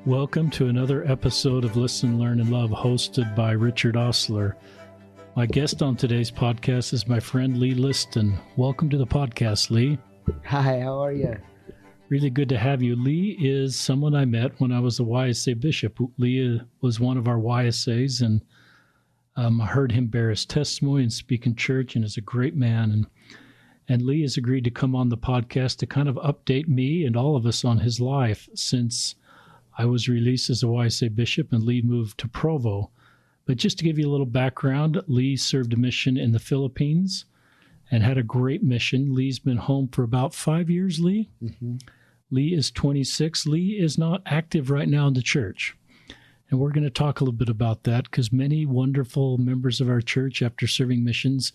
Welcome to another episode of Listen, Learn, and Love, hosted by Richard Osler. My guest on today's podcast is my friend Lee Liston. Welcome to the podcast, Lee. Hi, how are you? Really good to have you. Lee is someone I met when I was a YSA bishop. Lee was one of our YSAs, and I heard him bear his testimony and speak in church, and is a great man. And Lee has agreed to come on the podcast to kind of update me and all of us on his life since I was released as a YSA bishop and Lee moved to Provo. But just to give you a little background, Lee served a mission in the Philippines and had a great mission. Lee's been home for about 5 years, Lee. Mm-hmm. Lee is 26. Lee is not active right now in the church. And we're going to talk a little bit about that because many wonderful members of our church, after serving missions,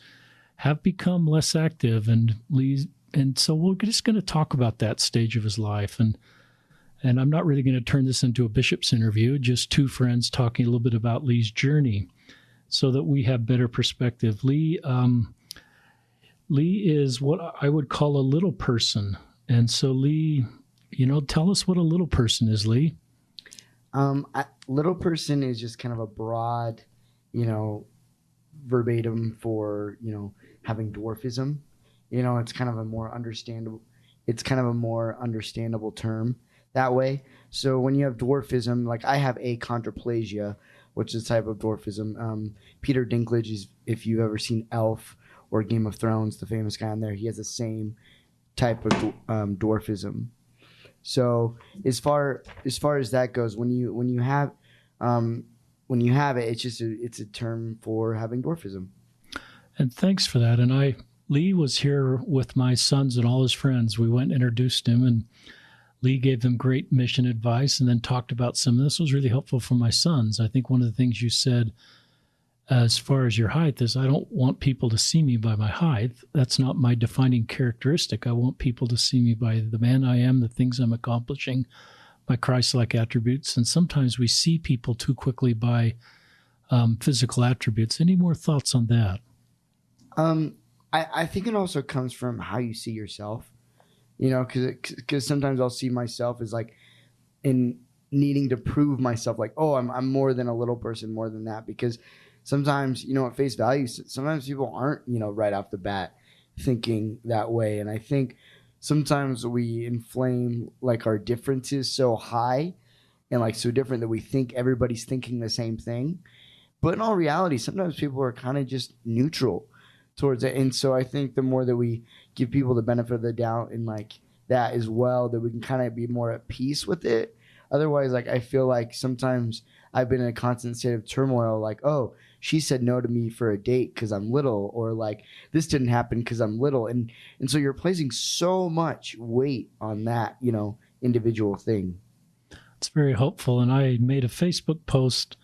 have become less active. And so we're just going to talk about that stage of his life. And I'm not really going to turn this into a bishop's interview, just two friends talking a little bit about Lee's journey so that we have better perspective. Lee is what I would call a little person. And so Lee, tell us what a little person is, Lee. Little person is just kind of a broad, verbatim for, having dwarfism. It's kind of a more understandable term that way. So when you have dwarfism, like I have achondroplasia, which is a type of dwarfism. Peter Dinklage is, if you've ever seen Elf or Game of Thrones, the famous guy on there, he has the same type of dwarfism. So as far as that goes, when you have it, it's a term for having dwarfism. And thanks for that. And Lee was here with my sons and all his friends. We went and introduced him, and Lee gave them great mission advice and then talked about some of this. Was really helpful for my sons. I think one of the things you said as far as your height is, I don't want people to see me by my height. That's not my defining characteristic. I want people to see me by the man I am, the things I'm accomplishing, by Christ-like attributes. And sometimes we see people too quickly by physical attributes. Any more thoughts on that? I think it also comes from how you see yourself. Because sometimes I'll see myself as like in needing to prove myself, like, oh, I'm more than a little person, more than that. Because sometimes, at face value, sometimes people aren't, right off the bat thinking that way. And I think sometimes we inflame like our differences so high and like so different that we think everybody's thinking the same thing. But in all reality, sometimes people are kind of just neutral towards it. And so I think the more that we give people the benefit of the doubt and like that as well, that we can kind of be more at peace with it. Otherwise, like I feel like sometimes I've been in a constant state of turmoil, like, oh, she said no to me for a date because I'm little, or like this didn't happen because I'm little. And so you're placing so much weight on that, individual thing. It's very helpful. And I made a Facebook post.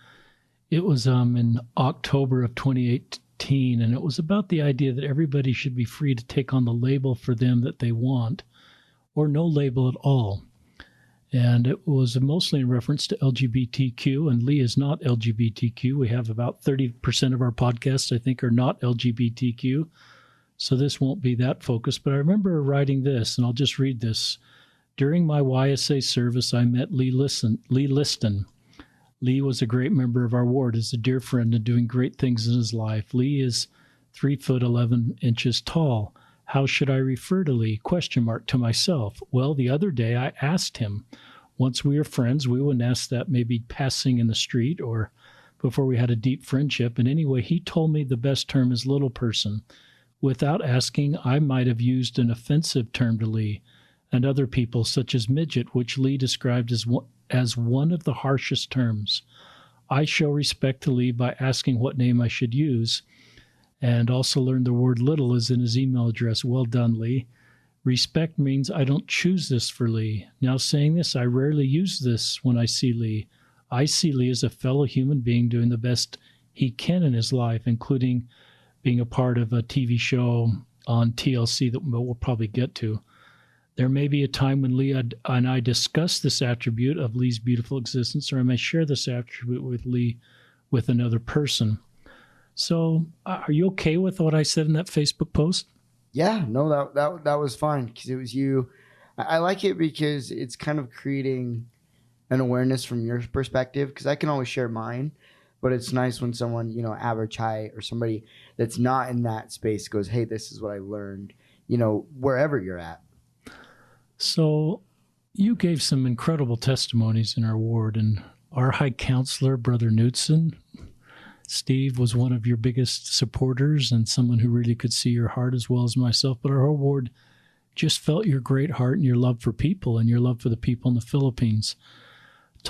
It was in October of 2018. And it was about the idea that everybody should be free to take on the label for them that they want, or no label at all. And it was mostly in reference to LGBTQ, and Lee is not LGBTQ. We have about 30% of our podcasts, I think, are not LGBTQ. So this won't be that focused. But I remember writing this, and I'll just read this. During my YSA service, I met Lee Liston. Lee was a great member of our ward, is a dear friend and doing great things in his life. Lee is 3'11" tall. How should I refer to Lee? ? To myself. Well, the other day I asked him. Once we were friends, we wouldn't ask that maybe passing in the street or before we had a deep friendship. And anyway, he told me the best term is little person. Without asking, I might have used an offensive term to Lee and other people, such as midget, which Lee described as one of the harshest terms. I show respect to Lee by asking what name I should use, and also learned the word little is in his email address. Well done, Lee. Respect means I don't choose this for Lee. Now saying this, I rarely use this when I see Lee. I see Lee as a fellow human being doing the best he can in his life, including being a part of a TV show on TLC that we'll probably get to. There may be a time when Lee and I discuss this attribute of Lee's beautiful existence, or I may share this attribute with Lee with another person. So are you okay with what I said in that Facebook post? Yeah, no, that was fine because it was you. I like it because it's kind of creating an awareness from your perspective, because I can always share mine, but it's nice when someone, average height or somebody that's not in that space goes, hey, this is what I learned, wherever you're at. So you gave some incredible testimonies in our ward, and our high counselor, Brother Knudsen, Steve, was one of your biggest supporters and someone who really could see your heart as well as myself. But our whole ward just felt your great heart and your love for people and your love for the people in the Philippines.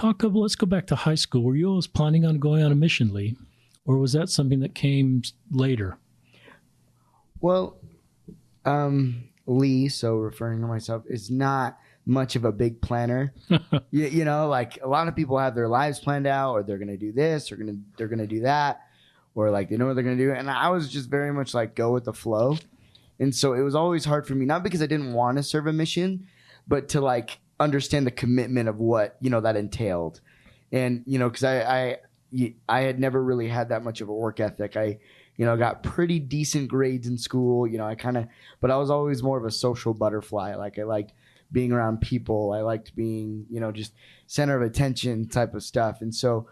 Let's go back to high school. Were you always planning on going on a mission, Lee? Or was that something that came later? Well, Lee, so referring to myself, is not much of a big planner. Like a lot of people have their lives planned out, or they're going to do this, or they're going to do that, or like they know what they're going to do. And I was just very much like go with the flow. And so it was always hard for me, not because I didn't want to serve a mission, but to like understand the commitment of what, that entailed. And, because I had never really had that much of a work ethic. I got pretty decent grades in school, but I was always more of a social butterfly. Like I liked being around people. I liked being, just center of attention type of stuff. And so,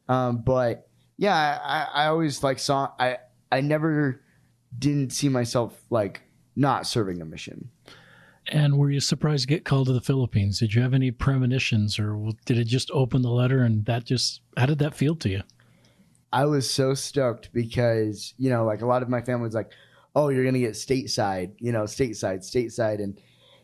but yeah, I always like I never didn't see myself like not serving a mission. And were you surprised to get called to the Philippines? Did you have any premonitions, or did it just open the letter and how did that feel to you? I was so stoked because, like a lot of my family was like, oh, you're going to get stateside.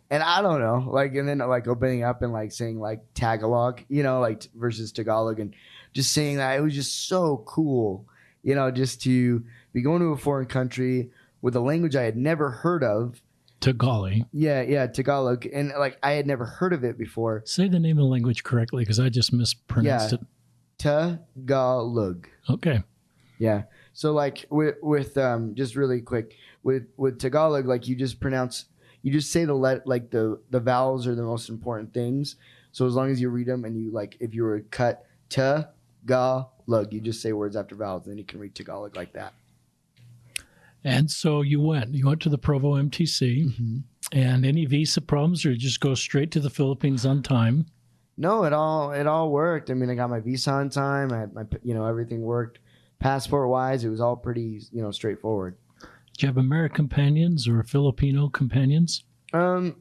And I don't know, like, and then like opening up and like saying like Tagalog, like versus Tagalog, and just saying that it was just so cool, just to be going to a foreign country with a language I had never heard of. Tagalog. Yeah, Tagalog. And like I had never heard of it before. Say the name of the language correctly, because I just mispronounced it. Tagalog. Okay. Yeah. So like with just really quick with Tagalog, like you just say the vowels are the most important things. So as long as you read them and you like, if you were cut Tagalog, you just say words after vowels, and then you can read Tagalog like that. And so you went to the Provo MTC, mm-hmm. And any visa problems, or you just go straight to the Philippines on time? No, it all worked. I mean, I got my visa on time. I had my, everything worked passport wise. It was all pretty, straightforward. Do you have American companions or Filipino companions? I'm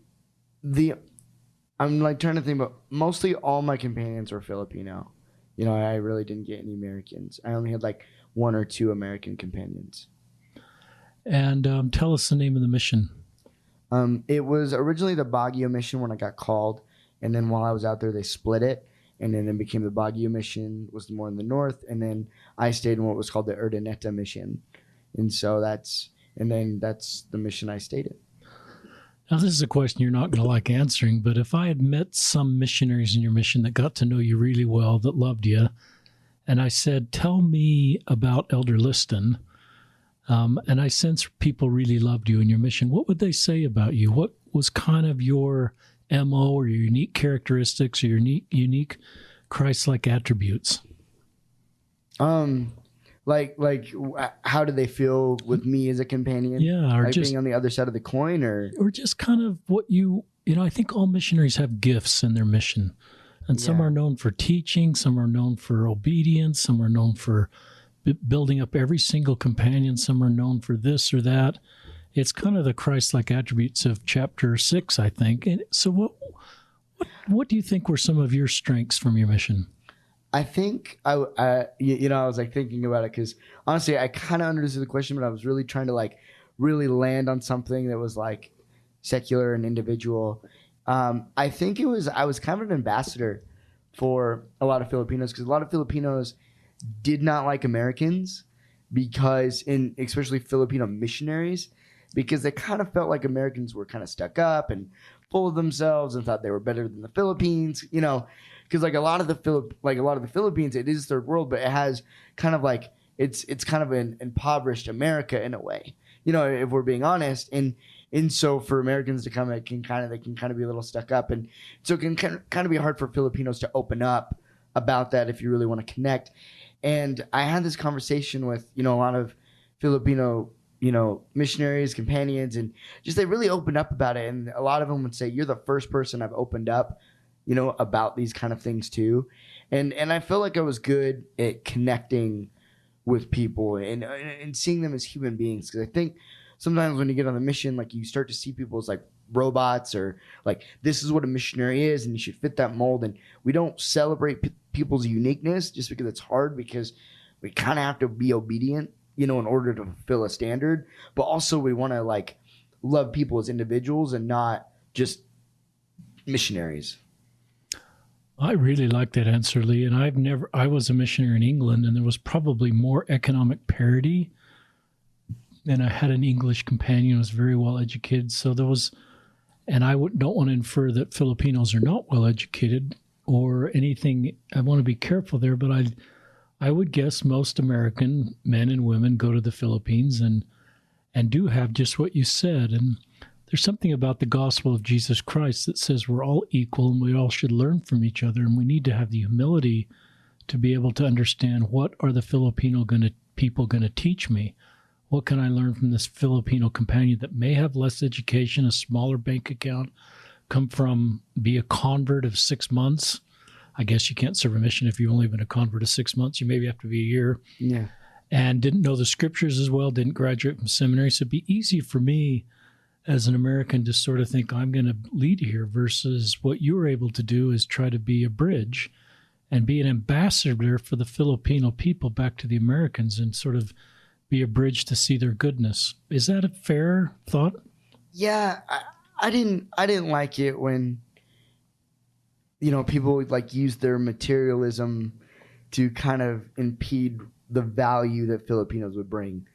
like trying to think, but mostly all my companions were Filipino. I really didn't get any Americans. I only had like one or two American companions. And tell us the name of the mission. It was originally the Baguio mission when I got called. And then while I was out there, they split it. And then it became the Baguio mission, was more in the north. And then I stayed in what was called the Urdaneta mission. And so that's the mission I stayed in. Now, this is a question you're not going to like answering, but if I had met some missionaries in your mission that got to know you really well, that loved you, and I said, tell me about Elder Liston, and I sense people really loved you in your mission, what would they say about you? What was kind of your MO or your unique characteristics or your unique Christ-like attributes? Like, how do they feel with me as a companion? Yeah, or like just being on the other side of the coin, or just kind of what I think all missionaries have gifts in their mission, and some are known for teaching, some are known for obedience, some are known for building up every single companion, some are known for this or that. It's kind of the Christ-like attributes of chapter 6, I think. And so, what do you think were some of your strengths from your mission? I think I was like thinking about it because honestly, I kind of understood the question, but I was really trying to like really land on something that was like secular and individual. I think I was kind of an ambassador for a lot of Filipinos, because a lot of Filipinos did not like Americans especially Filipino missionaries, because they kind of felt like Americans were kind of stuck up and full of themselves and thought they were better than the Philippines, because like a lot of the Philippines, it is third world, but it has kind of like it's kind of an impoverished America in a way, if we're being honest. And so for Americans to come, they can kind of be a little stuck up, and so it can kind of be hard for Filipinos to open up about that if you really want to connect. And I had this conversation with a lot of Filipino missionaries, companions, and just they really opened up about it. And a lot of them would say, you're the first person I've opened up about these kind of things too. And I felt like I was good at connecting with people and seeing them as human beings. Because I think sometimes when you get on the mission, like you start to see people as like robots, or like this is what a missionary is and you should fit that mold. And we don't celebrate people's uniqueness just because it's hard, because we kind of have to be obedient, in order to fulfill a standard. But also we want to like love people as individuals and not just missionaries. I really like that answer, Lee. And I was a missionary in England, and there was probably more economic parity. And I had an English companion who was very well educated. So there was, and don't want to infer that Filipinos are not well educated or anything. I want to be careful there, but I would guess most American men and women go to the Philippines and do have just what you said. And there's something about the gospel of Jesus Christ that says we're all equal and we all should learn from each other. And we need to have the humility to be able to understand, what are the Filipino people going to teach me? What can I learn from this Filipino companion that may have less education, a smaller bank account, be a convert of 6 months? I guess you can't serve a mission if you've only been a convert of 6 months. You maybe have to be a year. Yeah. And didn't know the scriptures as well, didn't graduate from seminary. So it'd be easy for me as an American to sort of think I'm going to lead here, versus what you were able to do is try to be a bridge and be an ambassador for the Filipino people back to the Americans, and sort of be a bridge to see their goodness. Is that a fair thought? Yeah, I didn't like it when people like use their materialism to kind of impede the value that Filipinos would bring.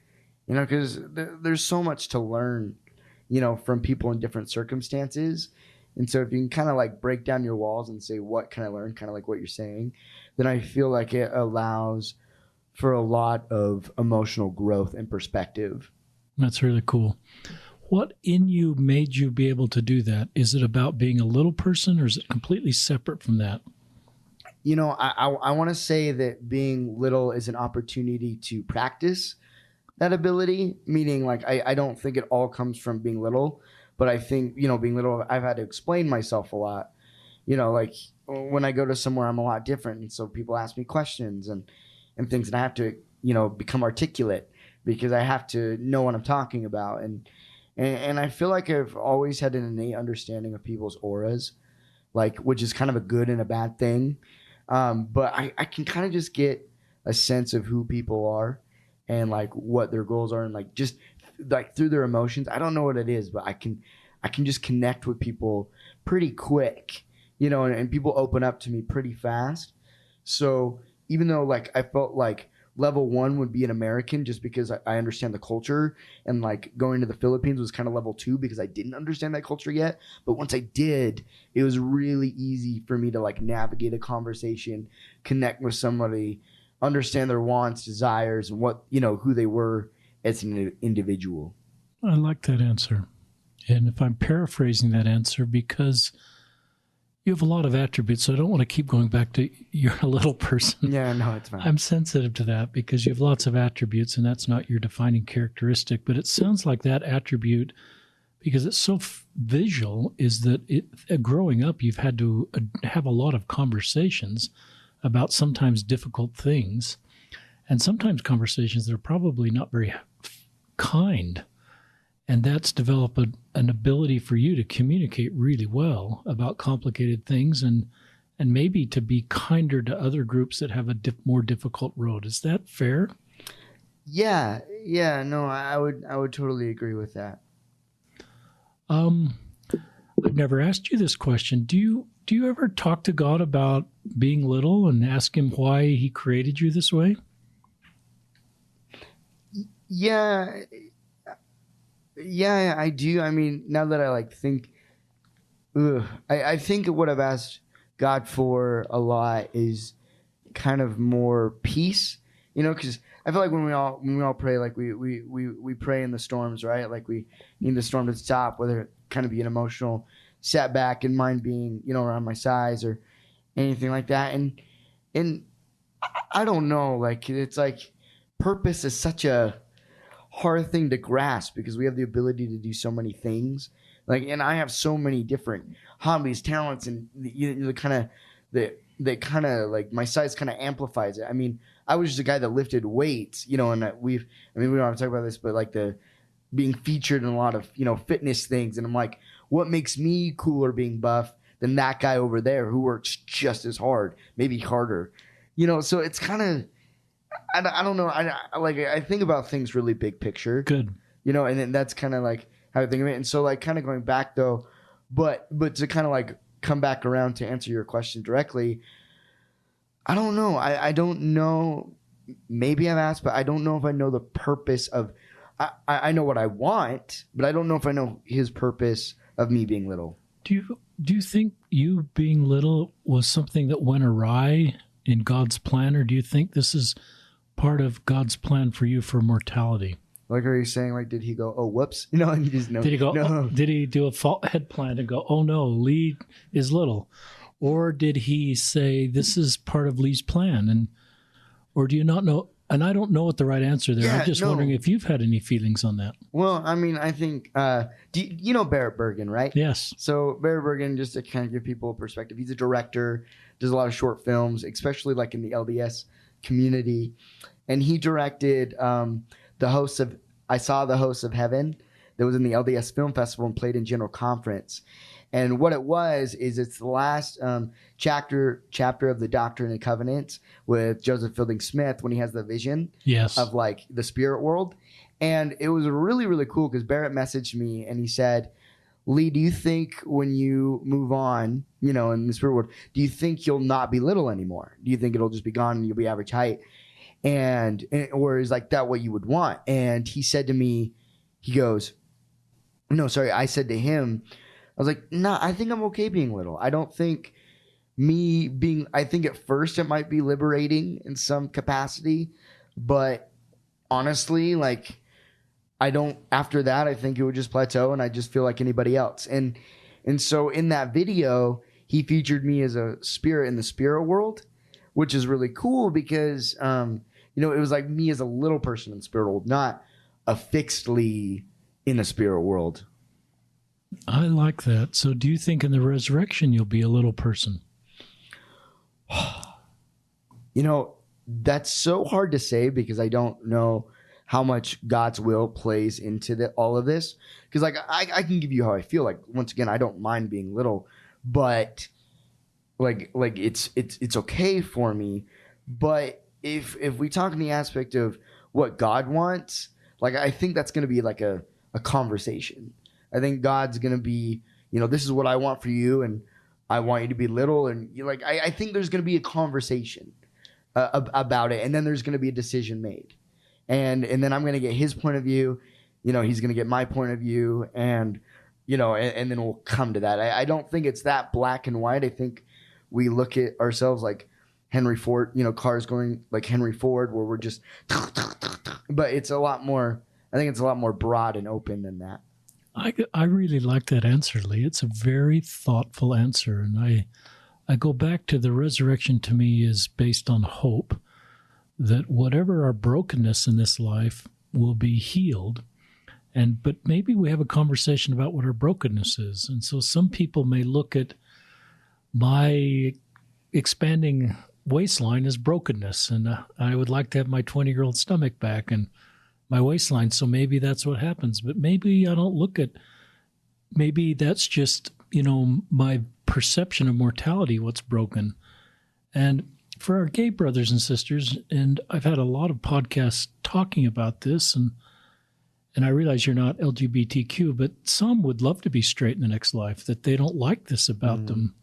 Because there's so much to learn, from people in different circumstances. And so if you can kind of like break down your walls and say, what can I learn? Kind of like what you're saying, then I feel like it allows for a lot of emotional growth and perspective. That's really cool. What in you made you be able to do that? Is it about being a little person, or is it completely separate from that? I want to say that being little is an opportunity to practice that ability, meaning like I don't think it all comes from being little, but I think, being little, I've had to explain myself a lot. Like when I go to somewhere, I'm a lot different. And so people ask me questions and things, and I have to, become articulate because I have to know what I'm talking about. And I feel like I've always had an innate understanding of people's auras, like, which is kind of a good and a bad thing. But I can kind of just get a sense of who people are and like what their goals are, and like just like through their emotions. I don't know what it is, but I can just connect with people pretty quick, and people open up to me pretty fast. So even though like I felt like level 1 would be an American, just because I understand the culture, and like going to the Philippines was kind of level 2 because I didn't understand that culture yet. But once I did, it was really easy for me to like navigate a conversation, connect with somebody, understand their wants, desires, and what, who they were as an individual. I like that answer. And if I'm paraphrasing that answer, because you have a lot of attributes, so I don't want to keep going back to you're a little person. Yeah, no, it's fine. I'm sensitive to that because you have lots of attributes, and that's not your defining characteristic. But it sounds like that attribute, because it's so visual, is that growing up, you've had to have a lot of conversations about sometimes difficult things, and sometimes conversations that are probably not very kind. And that's developed an ability for you to communicate really well about complicated things, and maybe to be kinder to other groups that have a more difficult road. Is that fair? Yeah, no, I would totally agree with that. I've never asked you this question. Do you ever talk to God about being little and ask him why he created you this way? Yeah, I do. I mean, now that I like think, I think what I've asked God for a lot is kind of more peace, because I feel like when we all pray, like we pray in the storms, right? Like we need the storm to stop, whether it kind of be an emotional setback and mine being, around my size or anything like that. And I don't know, like it's like purpose is such a hard thing to grasp because we have the ability to do so many things, Like, and I have so many different hobbies, talents, and the kind of like my size kind of amplifies it. I mean, I was just a guy that lifted weights, and we don't have to talk about this, but like the being featured in a lot of, fitness things. And I'm like, what makes me cooler being buff than that guy over there who works just as hard, maybe harder, so it's kind of, I don't know. I think about things really big picture. Good. And then that's kind of like how I think of it. And so like kind of going back though, but to kind of like come back around to answer your question directly, I don't know. I don't know. Maybe I've asked, but I don't know if I know the purpose of, I know what I want, but I don't know if I know his purpose of me being little. Do you think you being little was something that went awry in God's plan, or do you think this is part of God's plan for you for mortality? Like, are you saying, like, did he go, oh, whoops? And you just know. Did he go, no. Did he do a fault head plan and go, oh no, Lee is little? Or did he say, this is part of Lee's plan? Or do you not know? And I don't know what the right answer there. I'm just wondering if you've had any feelings on that. Well, I mean, I think, you know Barrett Bergen, right? Yes. So Barrett Bergen, just to kind of give people a perspective, he's a director, does a lot of short films, especially like in the LDS community. And he directed the host of, I Saw the Hosts of Heaven, that was in the LDS Film Festival and played in General Conference. And what it was is it's the last chapter of the Doctrine and Covenants with Joseph Fielding Smith when he has the vision of like the spirit world. And it was really, really cool because Barrett messaged me and he said, Lee, do you think when you move on, in the spirit world, do you think you'll not be little anymore? Do you think it'll just be gone and you'll be average height? Or is like that what you would want? And he said to me, he goes, no, sorry. I said to him, I was like, nah, I think I'm okay being little. I don't think I think at first it might be liberating in some capacity, but honestly, like after that, I think it would just plateau and I just feel like anybody else. And so in that video, he featured me as a spirit in the spirit world, which is really cool because, it was like me as a little person in the spirit world, not a fixedly in the spirit world. I like that. So do you think in the resurrection you'll be a little person? That's so hard to say because I don't know how much God's will plays into all of this. Because like I can give you how I feel. Like once again, I don't mind being little, but like it's okay for me. But if we talk in the aspect of what God wants, like I think that's going to be like a conversation. I think God's going to be, this is what I want for you, and I want you to be little. And I think there's going to be a conversation about it, and then there's going to be a decision made. And then I'm going to get his point of view. He's going to get my point of view, and then we'll come to that. I don't think it's that black and white. I think we look at ourselves like Henry Ford, cars going like Henry Ford, where we're just, but it's a lot more. I think it's a lot more broad and open than that. I really like that answer, Lee. It's a very thoughtful answer. And I go back to the resurrection to me is based on hope that whatever our brokenness in this life will be healed. But maybe we have a conversation about what our brokenness is. And so some people may look at my expanding waistline as brokenness. And I would like to have my 20-year-old stomach back and my waistline. So maybe that's what happens. But maybe I don't look at, maybe that's just, my perception of mortality, what's broken. And for our gay brothers and sisters, and I've had a lot of podcasts talking about this, and I realize you're not LGBTQ, but some would love to be straight in the next life, that they don't like this about them.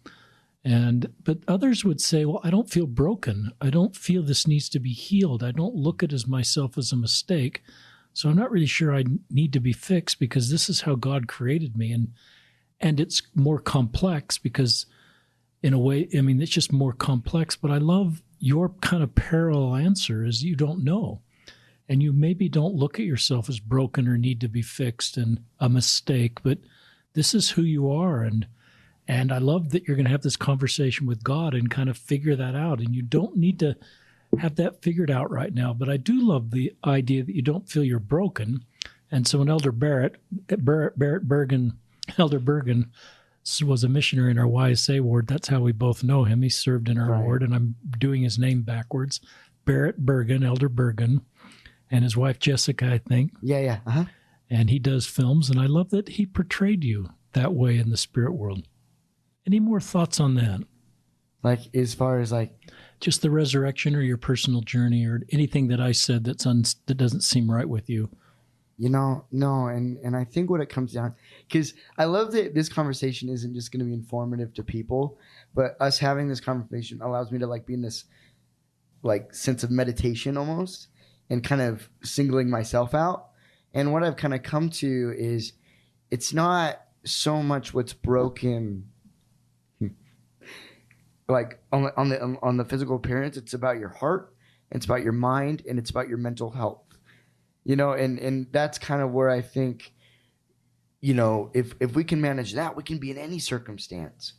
But others would say, well, I don't feel broken. I don't feel this needs to be healed. I don't look at myself as a mistake. So I'm not really sure I need to be fixed because this is how God created me. And it's more complex because in a way, it's just more complex. But I love your kind of parallel answer is you don't know. And you maybe don't look at yourself as broken or need to be fixed and a mistake, but this is who you are. And I love that you're going to have this conversation with God and kind of figure that out. And you don't need to have that figured out right now. But I do love the idea that you don't feel you're broken. And so when Elder Barrett Bergen Elder Bergen was a missionary in our YSA ward. That's how we both know him. He served in our Right. ward, and I'm doing his name backwards. Barrett Bergen, Elder Bergen, and his wife Jessica, I think. Yeah. Uh-huh. And he does films, and I love that he portrayed you that way in the spirit world. Any more thoughts on that? Like, as far as like, Just the resurrection or your personal journey or anything that I said that doesn't seem right with you? no, and I think what it comes down, because I love that this conversation isn't just going to be informative to people, but us having this conversation allows me to like be in this like sense of meditation almost, and kind of singling myself out. And what I've kind of come to is, it's not so much what's broken, like on the physical appearance. It's about your heart, it's about your mind, and it's about your mental health. And that's kind of where I think, if we can manage that, we can be in any circumstance.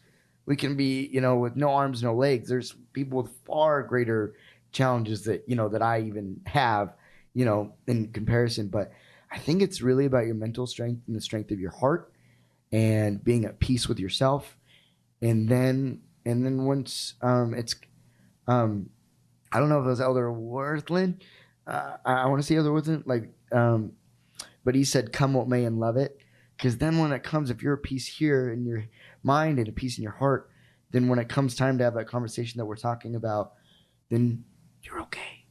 We can be, with no arms, no legs. There's people with far greater challenges that I even have, in comparison. But I think it's really about your mental strength and the strength of your heart and being at peace with yourself. And then once it's, I don't know if it was Elder Worthland. I want to see Elder Worthland, but he said, "Come what may and love it." Because then when it comes, if you're at peace here in your mind and a peace in your heart, then when it comes time to have that conversation that we're talking about, then you're okay.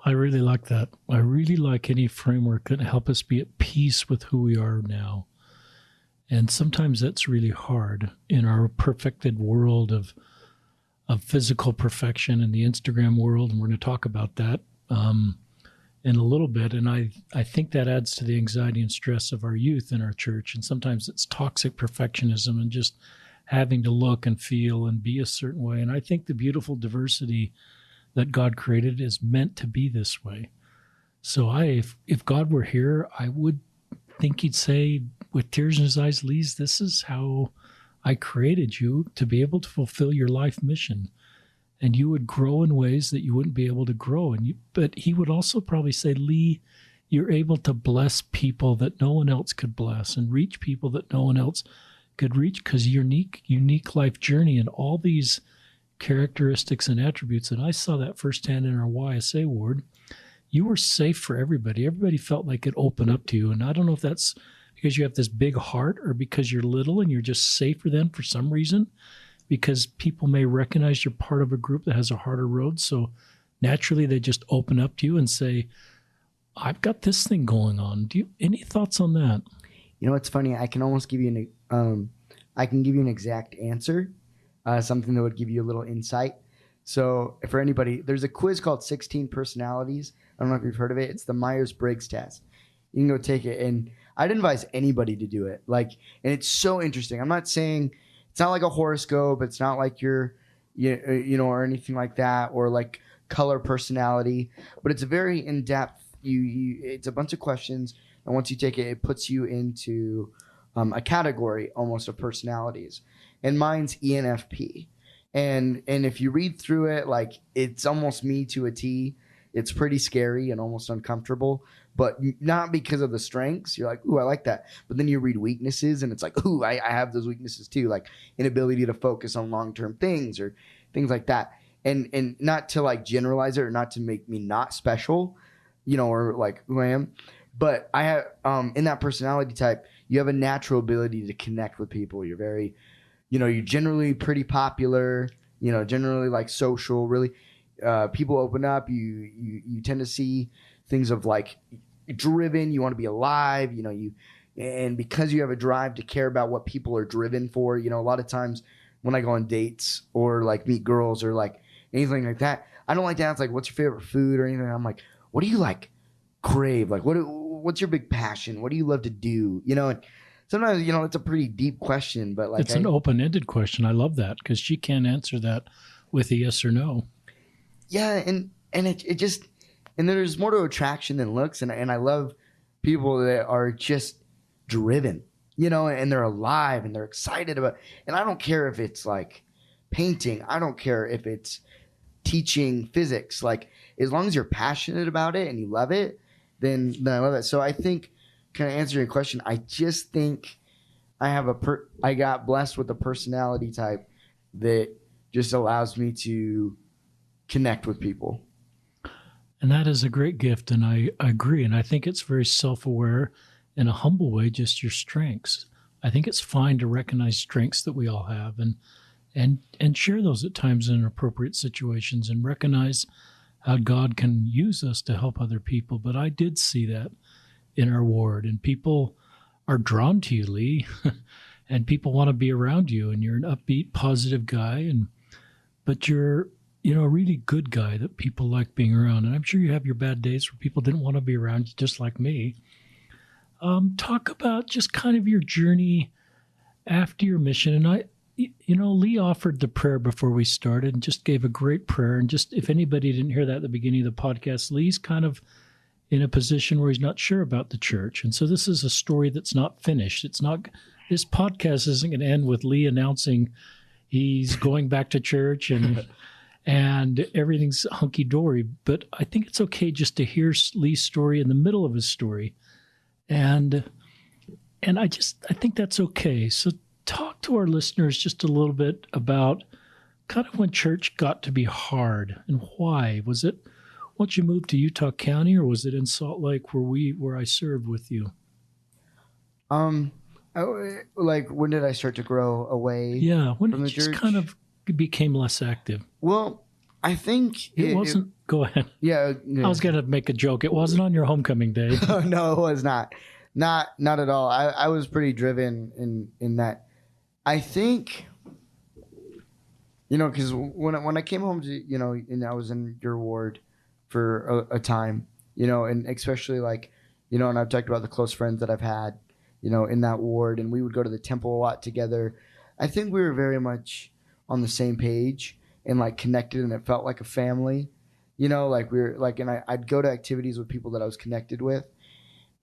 I really like that. I really like any framework that help us be at peace with who we are now. And sometimes that's really hard in our perfected world of physical perfection in the Instagram world. And we're going to talk about that in a little bit. And I think that adds to the anxiety and stress of our youth in our church. And sometimes it's toxic perfectionism and just having to look and feel and be a certain way. And I think the beautiful diversity that God created is meant to be this way. So if God were here, I would think he'd say with tears in his eyes, Lise, this is how I created you to be able to fulfill your life mission. And you would grow in ways that you wouldn't be able to grow. But he would also probably say, Lee, you're able to bless people that no one else could bless and reach people that no one else could reach because your unique life journey and all these characteristics and attributes. And I saw that firsthand in our YSA ward. You were safe for everybody. Everybody felt like it opened up to you. And I don't know if that's because you have this big heart or because you're little and you're just safe for them for some reason, because people may recognize you're part of a group that has a harder road. So naturally they just open up to you and say, I've got this thing going on. Any thoughts on that? It's funny. I can almost give you an exact answer, something that would give you a little insight. So for anybody, there's a quiz called 16 Personalities. I don't know if you've heard of it. It's the Myers-Briggs test. You can go take it, and I'd advise anybody to do it. And it's so interesting. I'm not saying it's not like a horoscope. It's not like you're, or anything like that, or like color personality. But it's a very in-depth. It's a bunch of questions, and once you take it, it puts you into a category almost of personalities. And mine's ENFP. And if you read through it, it's almost me to a T. It's pretty scary and almost uncomfortable, but not because of the strengths. You're like, ooh, I like that. But then you read weaknesses and it's like, ooh, I have those weaknesses too, like inability to focus on long-term things or things like that. And not to generalize it or not to make me not special, or like who I am. But I have, in that personality type, you have a natural ability to connect with people. You're very, you're generally pretty popular, generally social, really. People open up. You tend to see things of driven. You want to be alive. And because you have a drive to care about what people are driven for. A lot of times when I go on dates or meet girls or anything like that, I don't like to ask what's your favorite food or anything. I'm like, what do you crave? What's your big passion? What do you love to do? And sometimes it's a pretty deep question, but it's an open-ended question. I love that because she can't answer that with a yes or no. Yeah, and it just, and there's more to attraction than looks, and I love people that are just driven, and they're alive and they're excited about. And I don't care if it's painting, I don't care if it's teaching physics, as long as you're passionate about it and you love it, then I love it. So I think, kind of answering your question, I just think I got blessed with a personality type that just allows me to connect with people. And that is a great gift, and I agree. And I think it's very self-aware in a humble way, just your strengths. I think it's fine to recognize strengths that we all have and share those at times in appropriate situations and recognize how God can use us to help other people. But I did see that in our ward, and people are drawn to you, Lee, and people want to be around you, and you're an upbeat, positive guy, but you're a really good guy that people like being around. And I'm sure you have your bad days where people didn't want to be around you, just like me. Talk about just kind of your journey after your mission. And Lee offered the prayer before we started and just gave a great prayer. And just if anybody didn't hear that at the beginning of the podcast, Lee's kind of in a position where he's not sure about the church. And so this is a story that's not finished. This podcast isn't going to end with Lee announcing he's going back to church and everything's hunky-dory. But I think it's okay just to hear Lee's story in the middle of his story. And I think that's okay. So talk to our listeners just a little bit about kind of when church got to be hard and why. Was it once you moved to Utah County, or was it in Salt Lake where I served with you? Like when did I start to grow away? Yeah, when from it the just church? kind of became less active. Well, I think It wasn't. Go ahead. Yeah, I was going to make a joke. It wasn't on your homecoming day. No, it was not. Not at all. I was pretty driven in that. I think, because when I came home to, and I was in your ward for a time, and especially and I've talked about the close friends that I've had, in that ward, and we would go to the temple a lot together. I think we were very much on the same page and connected, and it felt like a family, we were and I'd go to activities with people that I was connected with,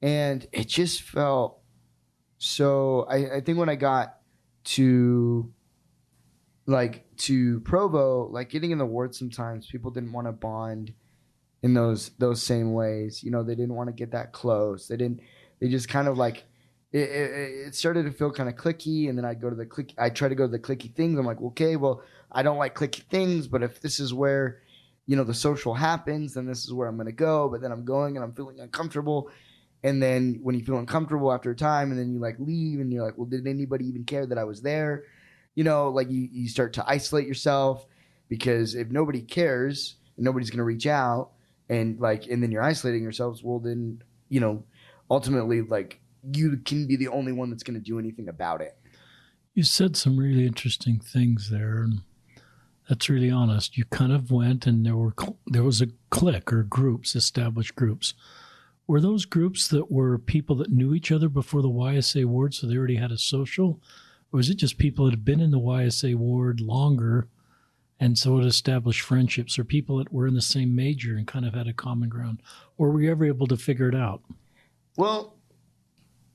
and it just felt so. I think when I got to Provo, getting in the ward, sometimes people didn't want to bond in those same ways. They didn't want to get that close. They just kind of it started to feel kind of cliquey, and then I'd try to go to the cliquey things. I'm like, okay, well, I don't like cliquey things, but if this is where, the social happens, then this is where I'm going to go. But then I'm going and I'm feeling uncomfortable. And then when you feel uncomfortable after a time, and then you leave, and you're like, well, did anybody even care that I was there? You start to isolate yourself, because if nobody cares and nobody's going to reach out, and then you're isolating yourselves, well, then, ultimately, you can be the only one that's going to do anything about it. You said some really interesting things there, and that's really honest. You kind of went, and there was a clique or groups, established groups. Were those groups that were people that knew each other before the YSA ward, so they already had a social? Or was it just people that had been in the YSA ward longer, and so it established friendships, or people that were in the same major and kind of had a common ground? Or were you ever able to figure it out? Well,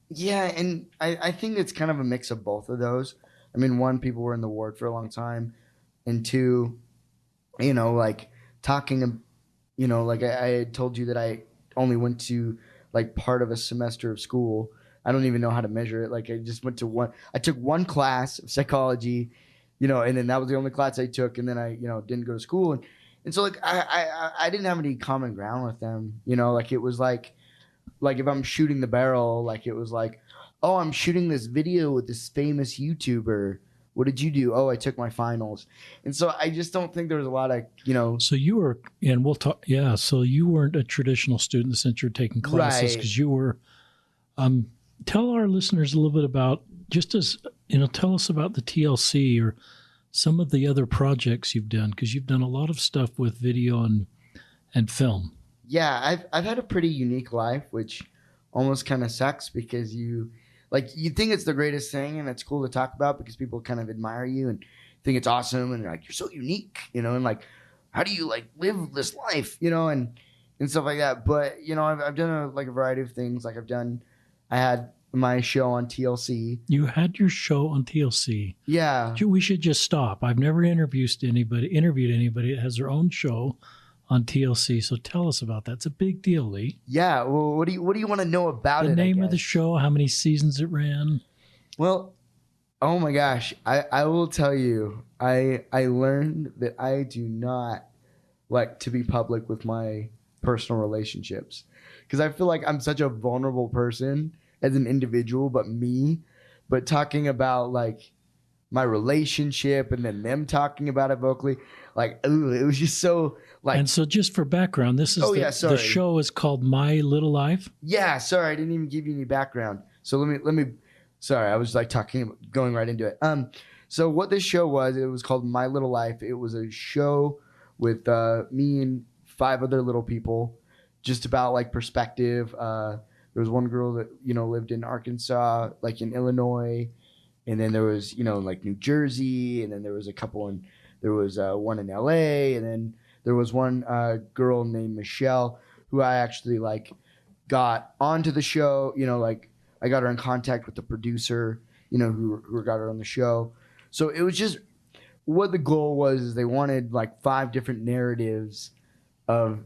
yeah, and I think it's kind of a mix of both of those. I mean, one, people were in the ward for a long time, and two, talking, I had told you that I only went to part of a semester of school. I don't even know how to measure it. I just went to I took one class of psychology, and then that was the only class I took, and then I, didn't go to school. And so I didn't have any common ground with them, it was if I'm shooting the barrel, it was oh, I'm shooting this video with this famous YouTuber. What did you do? Oh, I took my finals. And so I just don't think there was a lot of, So you were, and we'll talk, yeah, so you weren't a traditional student since you're taking classes, because you were, tell our listeners a little bit about, just as, tell us about the TLC or some of the other projects you've done, because you've done a lot of stuff with video and film. Yeah, I've had a pretty unique life, which almost kind of sucks, because you think it's the greatest thing, and it's cool to talk about because people kind of admire you and think it's awesome, and you're so unique, and how do you live this life, and stuff like that. But I've done a variety of things. I had my show on TLC. You had your show on TLC. Yeah. We should just stop. I've never interviewed anybody that has their own show on TLC. So tell us about that. It's a big deal, Lee. Yeah. Well, what do you want to know about it? The name of the show, how many seasons it ran? Well, oh my gosh, I will tell you, I learned that I do not like to be public with my personal relationships because I feel like I'm such a vulnerable person as an individual, but talking about like my relationship and then them talking about it vocally, like ooh, it was just so like. And so, just for background, this is Oh yeah, the sorry. show is called My Little Life. Yeah, sorry, I didn't even give you any background. So let me. Sorry, I was like going right into it. So what this show was, it was called My Little Life. It was a show with me and five other little people, just about like perspective. There was one girl that lived in Arkansas, like in Illinois, and then there was like New Jersey, and then there was a couple in there was one in LA, and then there was one girl named Michelle who I actually like got onto the show. Like I got her in contact with the producer, who got her on the show. So it was just what the goal was is they wanted like five different narratives of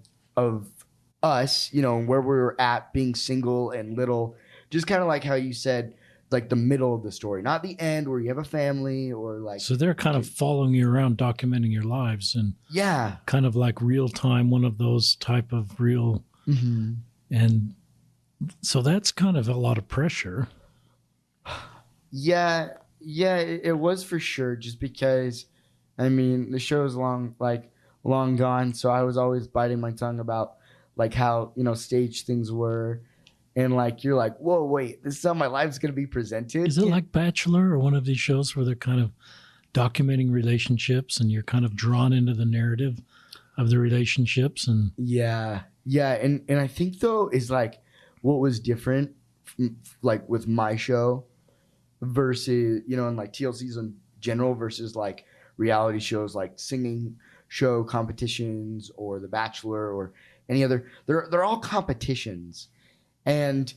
us, where we were at being single and little, just kind of like how you said, like the middle of the story, not the end where you have a family or like. So they're kind of following you around, documenting your lives, and yeah, kind of like real time, one of those type of real. mm-hmm. And so that's kind of a lot of pressure. Yeah, it was for sure. Just because, I mean, the show is long gone, so I was always biting my tongue about like how staged things were, and like you're like, whoa, wait, this is how my life's gonna be presented. Is it like Bachelor or one of these shows where they're kind of documenting relationships and you're kind of drawn into the narrative of the relationships? And yeah, and I think though is like what was different, like with my show versus and like TLCs in general versus like reality shows like singing show competitions or The Bachelor or any other. They're all competitions, and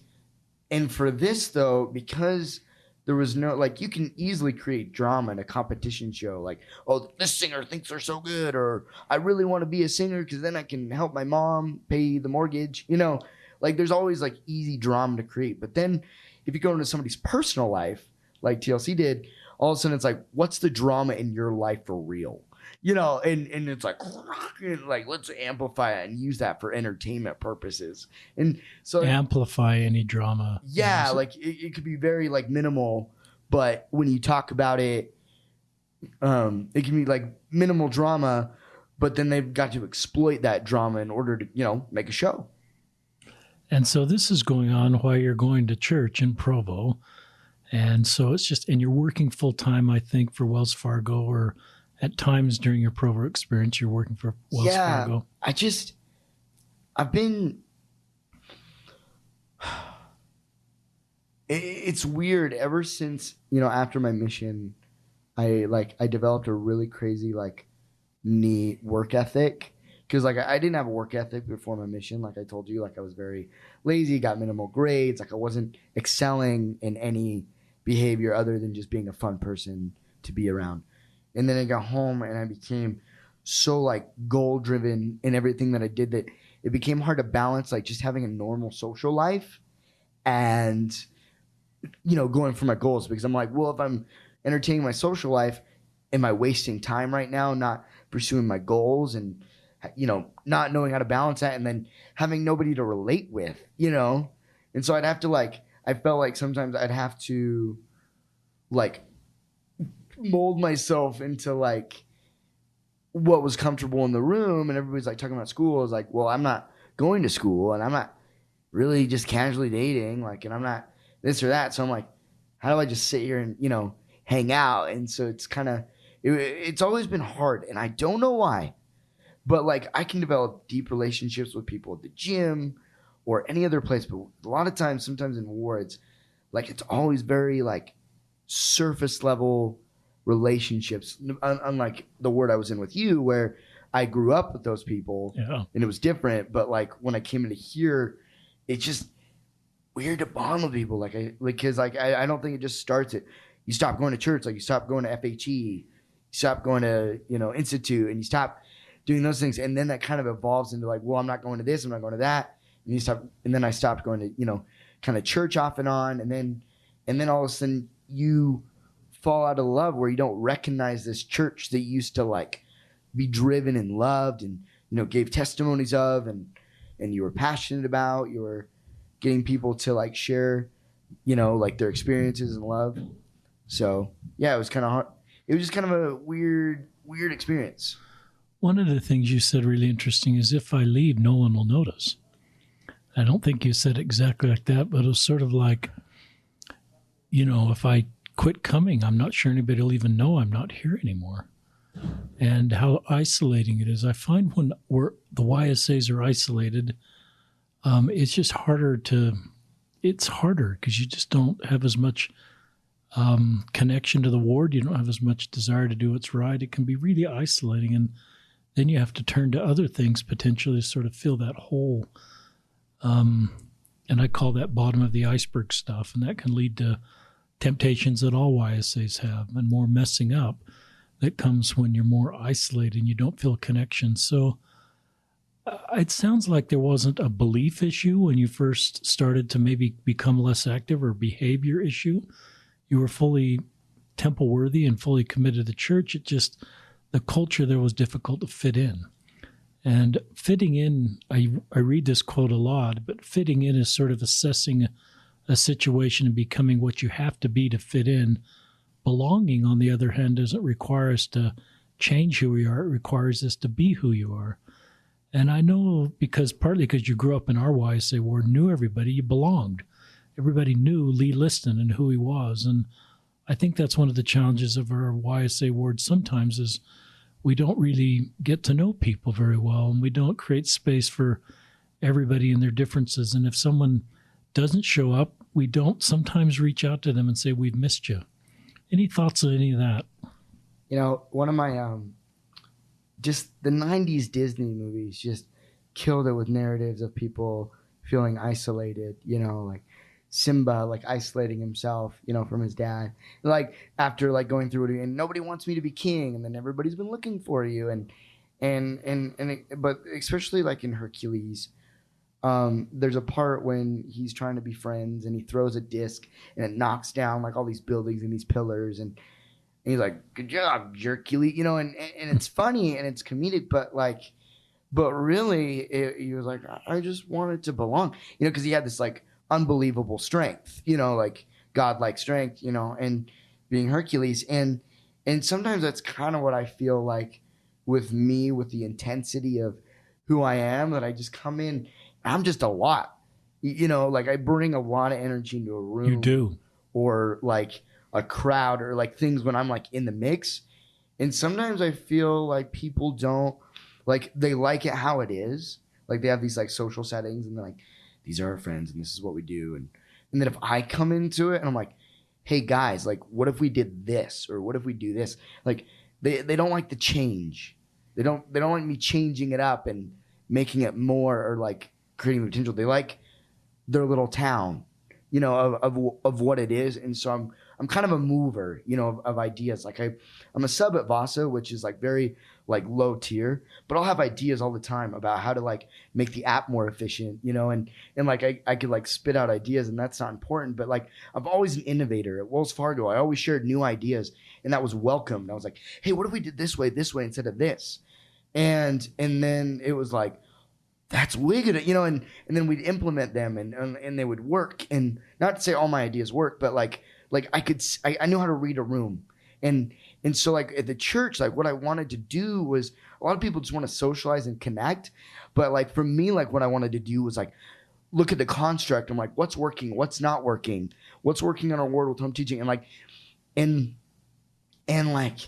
for this though, because there was no like you can easily create drama in a competition show, like, oh, this singer thinks they're so good, or I really want to be a singer because then I can help my mom pay the mortgage. Like there's always like easy drama to create. But then if you go into somebody's personal life, like TLC did, all of a sudden it's like, what's the drama in your life for real? And it's like let's amplify it and use that for entertainment purposes. And so amplify any drama. Yeah, like it could be very like minimal, but when you talk about it, it can be like minimal drama, but then they've got to exploit that drama in order to make a show. And so this is going on while you're going to church in Provo. And so it's just, and you're working full time, I think, for Wells Fargo, or at times during your Provo experience, you're working for Wells Fargo. I've been, it's weird ever since, after my mission, I developed a really crazy, like neat work ethic. Because like I didn't have a work ethic before my mission. Like I told you, like I was very lazy, got minimal grades. Like I wasn't excelling in any behavior other than just being a fun person to be around. And then I got home and I became so like goal driven in everything that I did that it became hard to balance like just having a normal social life and going for my goals, because I'm like, well, if I'm entertaining my social life, am I wasting time right now not pursuing my goals and not knowing how to balance that, and then having nobody to relate with, and so I'd have to I felt like sometimes I'd have to mold myself into what was comfortable in the room, and everybody's talking about school. I was like, well, I'm not going to school, and I'm not really just casually dating, and I'm not this or that. So I'm like, how do I just sit here and hang out? And so it's kind of it's always been hard, and I don't know why. But I can develop deep relationships with people at the gym or any other place. But a lot of times, sometimes in war, it's always very surface level relationships. Unlike the ward I was in with you, where I grew up with those people, and it was different. But when I came into here, it's just weird to bond with people. Because I don't think it just starts at you stop going to church, you stop going to FHE, you stop going to Institute, and you stop doing those things, and then that kind of evolves into well, I'm not going to this, I'm not going to that, and then I stopped going to kind of church off and on, and then all of a sudden you fall out of love where you don't recognize this church that you used to like be driven and loved and, you know, gave testimonies of, and you were passionate about, you were getting people to like share, you know, like their experiences and love. So yeah, it was kind of hard. It was just kind of a weird experience. One of the things you said really interesting is, if I leave, no one will notice. I don't think you said exactly like that, but it was sort of like, you know, if I quit coming, I'm not sure anybody will even know I'm not here anymore. And how isolating it is. I find when the YSAs are isolated, it's just harder because you just don't have as much connection to the ward. You don't have as much desire to do what's right. It can be really isolating. And then you have to turn to other things potentially to sort of fill that hole. And I call that bottom of the iceberg stuff. And that can lead to temptations that all YSAs have, and more messing up that comes when you're more isolated and you don't feel connection. So it sounds like there wasn't a belief issue when you first started to maybe become less active, or behavior issue. You were fully temple worthy and fully committed to the church. It just, the culture there was difficult to fit in. And fitting in, I read this quote a lot, but fitting in is sort of assessing a situation and becoming what you have to be to fit in. Belonging, on the other hand, doesn't require us to change who we are. It requires us to be who you are. And I know partly because you grew up in our YSA ward, knew everybody, you belonged. Everybody knew Lee Liston and who he was. And I think that's one of the challenges of our YSA ward sometimes is we don't really get to know people very well, and we don't create space for everybody and their differences. And if someone doesn't show up, we don't sometimes reach out to them and say, we've missed you. Any thoughts on any of that? You know, one of my, just the 90s Disney movies just killed it with narratives of people feeling isolated, you know, like Simba, like isolating himself, you know, from his dad. Like after like going through it, and nobody wants me to be king, and then everybody's been looking for you. But especially like in Hercules, there's a part when he's trying to be friends and he throws a disc and it knocks down like all these buildings and these pillars, and he's like, good job, Hercules, you know, and it's funny and it's comedic, but really he was like, I just wanted to belong, you know, because he had this like unbelievable strength, you know, like godlike strength, you know, and being Hercules. And sometimes that's kind of what I feel like with me, with the intensity of who I am, that I just come in, I'm just a lot, you know, like I bring a lot of energy into a room. You do. Or like a crowd, or like things when I'm like in the mix. And sometimes I feel like people don't, like they like it how it is. Like they have these like social settings and they're like, these are our friends and this is what we do. And then if I come into it and I'm like, hey guys, like what if we did this? Or what if we do this? Like they don't like the change. They don't like me changing it up and making it more, or like creating the potential. They like their little town, you know, of what it is. And so I'm kind of a mover, you know, of ideas. Like I'm a sub at Vasa, which is like very like low tier, but I'll have ideas all the time about how to like make the app more efficient, you know, and like I could like spit out ideas, and that's not important, but like I'm always an innovator. At Wells Fargo, I always shared new ideas, and that was welcomed. I was like, hey, what if we did this way instead of this? And then it was like, that's wicked, you know, and then we'd implement them and they would work. And not to say all my ideas work, but like I knew how to read a room. And so like at the church, like what I wanted to do was, a lot of people just want to socialize and connect. But like for me, like what I wanted to do was like, look at the construct. I'm like, what's working? What's not working? What's working on our word with home teaching? And like, and like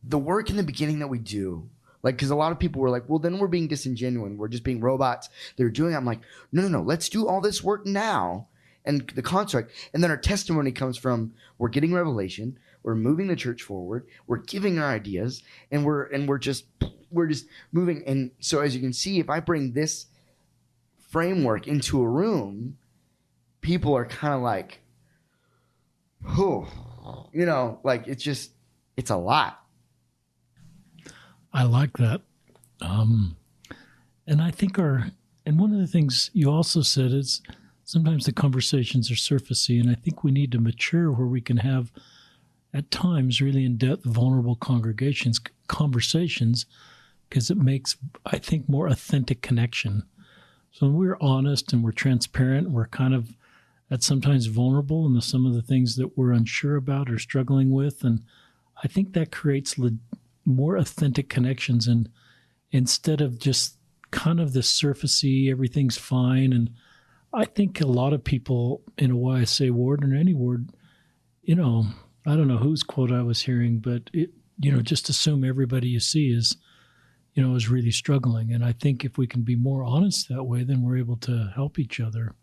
the work in the beginning that we do, like, because a lot of people were like, well, then we're being disingenuous. We're just being robots. They're doing it. I'm like, no. Let's do all this work now. And the construct. And then our testimony comes from, we're getting revelation. We're moving the church forward. We're giving our ideas. And we're just moving. And so as you can see, if I bring this framework into a room, people are kind of like, oh, you know, like it's a lot. I like that. And I think and one of the things you also said is sometimes the conversations are surfacey, and I think we need to mature where we can have, at times, really in-depth, vulnerable conversations, because it makes, I think, more authentic connection. So when we're honest and we're transparent, and we're kind of sometimes vulnerable in some of the things that we're unsure about or struggling with, and I think that creates more authentic connections, and instead of just kind of this surfacey, everything's fine. And I think a lot of people in a YSA ward or any ward, I don't know whose quote I was hearing, but just assume everybody you see is really struggling. And I think if we can be more honest that way, then we're able to help each other.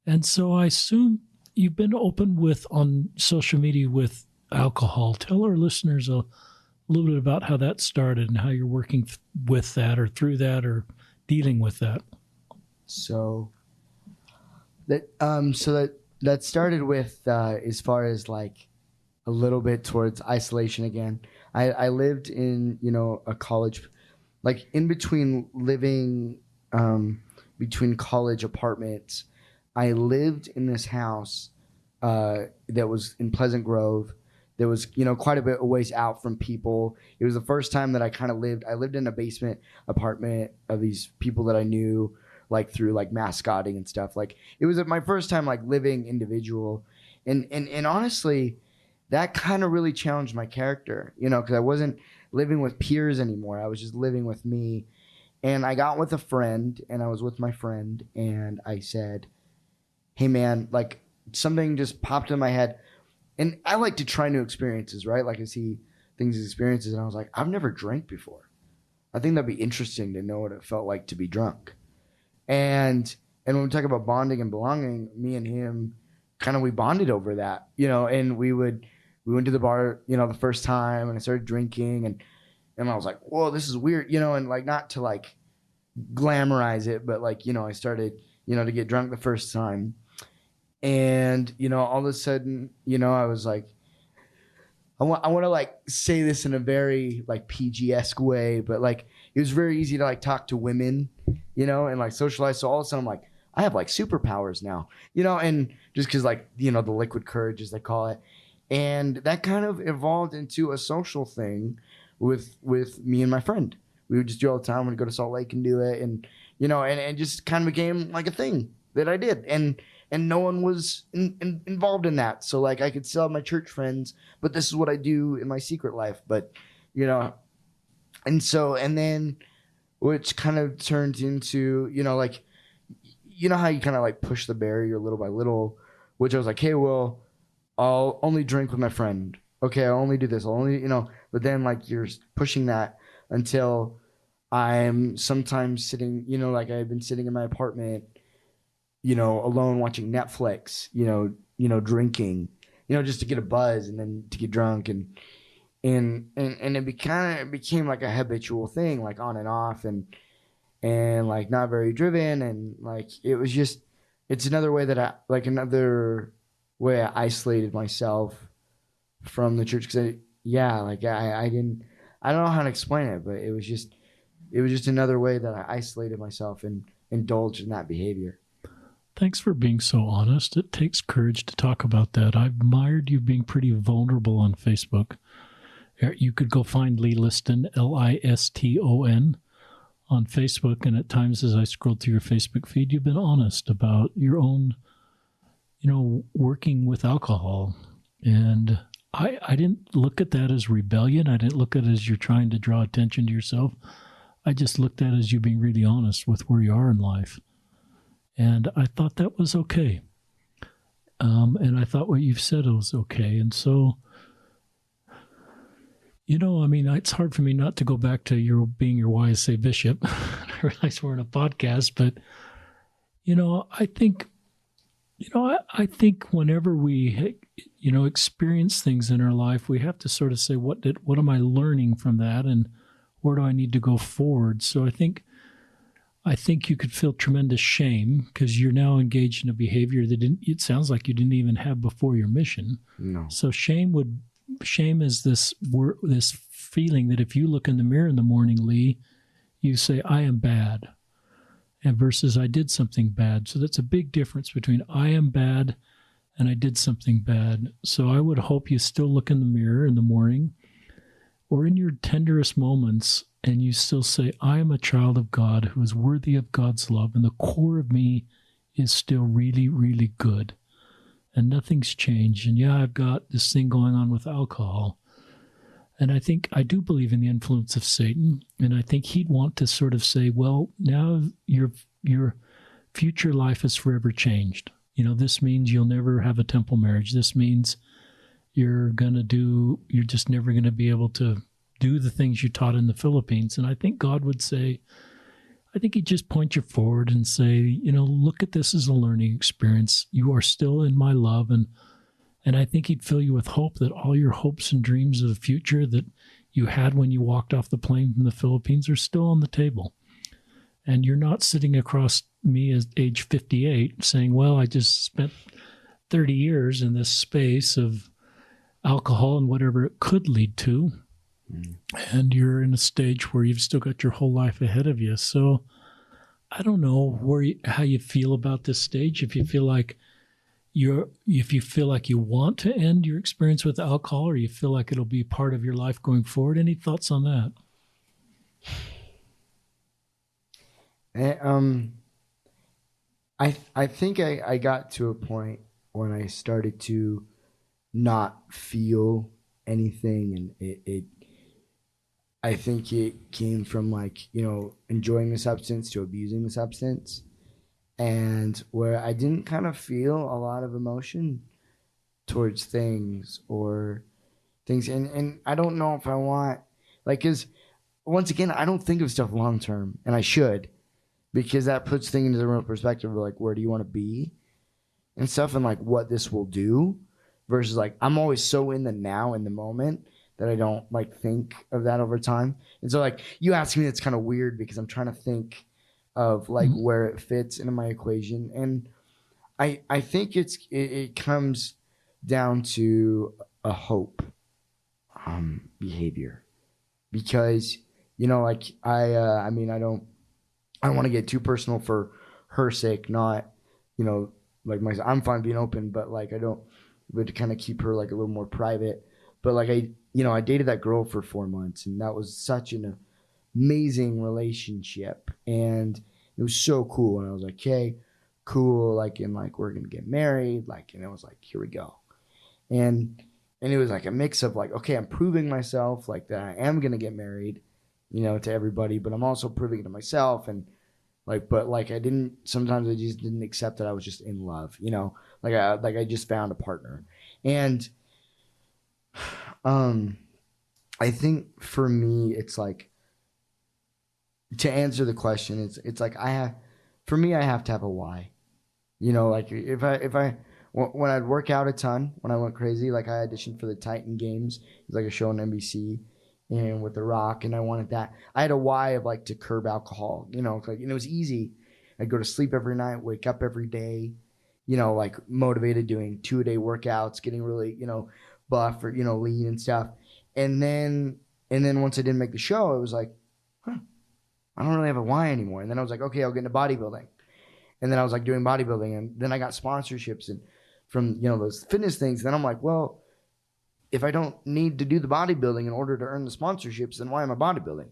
And so I assume you've been open on social media with alcohol. Tell our listeners a little bit about how that started and how you're working with that or through that or dealing with that. So that started with as far as like a little bit towards isolation again. I lived in a college, like in between living between college apartments. I lived in this house that was in Pleasant Grove. There was, quite a bit of ways out from people. It was the first time that I lived in a basement apartment of these people that I knew, like through like mascotting and stuff. Like it was my first time like living individual. And honestly, that kind of really challenged my character, because I wasn't living with peers anymore. I was just living with me. And I got with a friend, and I was with my friend, and I said, hey man, like something just popped in my head. And I like to try new experiences, right? Like I see things as experiences, and I was like, I've never drank before. I think that'd be interesting to know what it felt like to be drunk. And when we talk about bonding and belonging, me and him we bonded over that, and we went to the bar, the first time, and I started drinking, and I was like, whoa, this is weird, and like not to like glamorize it, but like, I started, to get drunk the first time. And, all of a sudden, I was like, I want to like say this in a very like PG-esque way, but like it was very easy to like talk to women, and like socialize. So all of a sudden I'm like, I have like superpowers now, and just because like, the liquid courage as they call it. And that kind of evolved into a social thing with me and my friend. We would just do it all the time. We'd go to Salt Lake and do it. And, and just kind of became like a thing that I did. And no one was involved in that. So like I could still have my church friends, but this is what I do in my secret life. But, and then which kind of turned into, like, how you kind of like push the barrier little by little, which I was like, hey, well, I'll only drink with my friend. Okay, I'll only do this. I'll only, but then like you're pushing that until I'm sometimes sitting, like I've been sitting in my apartment, alone watching Netflix, drinking, just to get a buzz and then to get drunk and it became like a habitual thing, like on and off and like not very driven and like it was just it's another way that I isolated myself from the church because I don't know how to explain it, but it was just another way that I isolated myself and indulged in that behavior. Thanks for being so honest. It takes courage to talk about that. I've admired you being pretty vulnerable on Facebook. You could go find Lee Liston, Liston, on Facebook. And at times as I scrolled through your Facebook feed, you've been honest about your own, working with alcohol. And I didn't look at that as rebellion. I didn't look at it as you're trying to draw attention to yourself. I just looked at it as you being really honest with where you are in life. And I thought that was okay. And I thought what you've said was okay. And so, it's hard for me not to go back to your being your YSA bishop. I realize we're in a podcast, but, I think whenever we, experience things in our life, we have to sort of say, what am I learning from that? And where do I need to go forward? So I think you could feel tremendous shame because you're now engaged in a behavior that it sounds like you didn't even have before your mission. No. So shame is this feeling that if you look in the mirror in the morning, Lee, you say, I am bad. and versus I did something bad. So that's a big difference between I am bad and I did something bad. So I would hope you still look in the mirror in the morning or in your tenderest moments and you still say, I am a child of God who is worthy of God's love, and the core of me is still really, really good. And nothing's changed. And yeah, I've got this thing going on with alcohol. And I do believe in the influence of Satan. And I think he'd want to sort of say, well, now your future life is forever changed. This means you'll never have a temple marriage. This means you're just never going to be able to do the things you taught in the Philippines. And I think God would say, I think he'd just point you forward and say, look at this as a learning experience. You are still in my love. And I think he'd fill you with hope that all your hopes and dreams of the future that you had when you walked off the plane from the Philippines are still on the table. And you're not sitting across me at age 58 saying, well, I just spent 30 years in this space of alcohol and whatever it could lead to. And you're in a stage where you've still got your whole life ahead of you. So I don't know how you feel about this stage. If you feel like you want to end your experience with alcohol, or you feel like it'll be part of your life going forward. Any thoughts on that? I think I got to a point when I started to not feel anything, and I think it came from enjoying the substance to abusing the substance, and where I didn't kind of feel a lot of emotion towards things, and I don't know if I want, because once again, I don't think of stuff long term, and I should, because that puts things into the real perspective of where do you want to be and stuff, and what this will do, versus I'm always so in the now, in the moment, that I don't think of that over time. And so you ask me, it's kind of weird because I'm trying to think of where it fits into my equation. And I think it comes down to a hope behavior, because I don't want to get too personal for her sake, not myself. I'm fine being open, but I don't would kind of keep her a little more private. But I dated that girl for 4 months, and that was such an amazing relationship, and it was so cool. And I was like, okay, cool, and we're gonna get married, and it was here we go. And it was a mix of okay, I'm proving myself that I am gonna get married, to everybody, but I'm also proving it to myself, and but I sometimes I just didn't accept that I was just in love, I just found a partner. And I think for me, it's to answer the question, it's I have to have a why, if I when I'd work out a ton, when I went crazy, I auditioned for the Titan Games. It was a show on NBC, and with The Rock, and I wanted that. I had a why of to curb alcohol, and it was easy. I'd go to sleep every night, wake up every day, motivated, doing 2-a-day workouts, getting really, buff or, lean and stuff. And then once I didn't make the show, it was I don't really have a why anymore. And then I was okay, I'll get into bodybuilding. And then I was doing bodybuilding, and then I got sponsorships and from, those fitness things. Then I'm well, if I don't need to do the bodybuilding in order to earn the sponsorships, then why am I bodybuilding?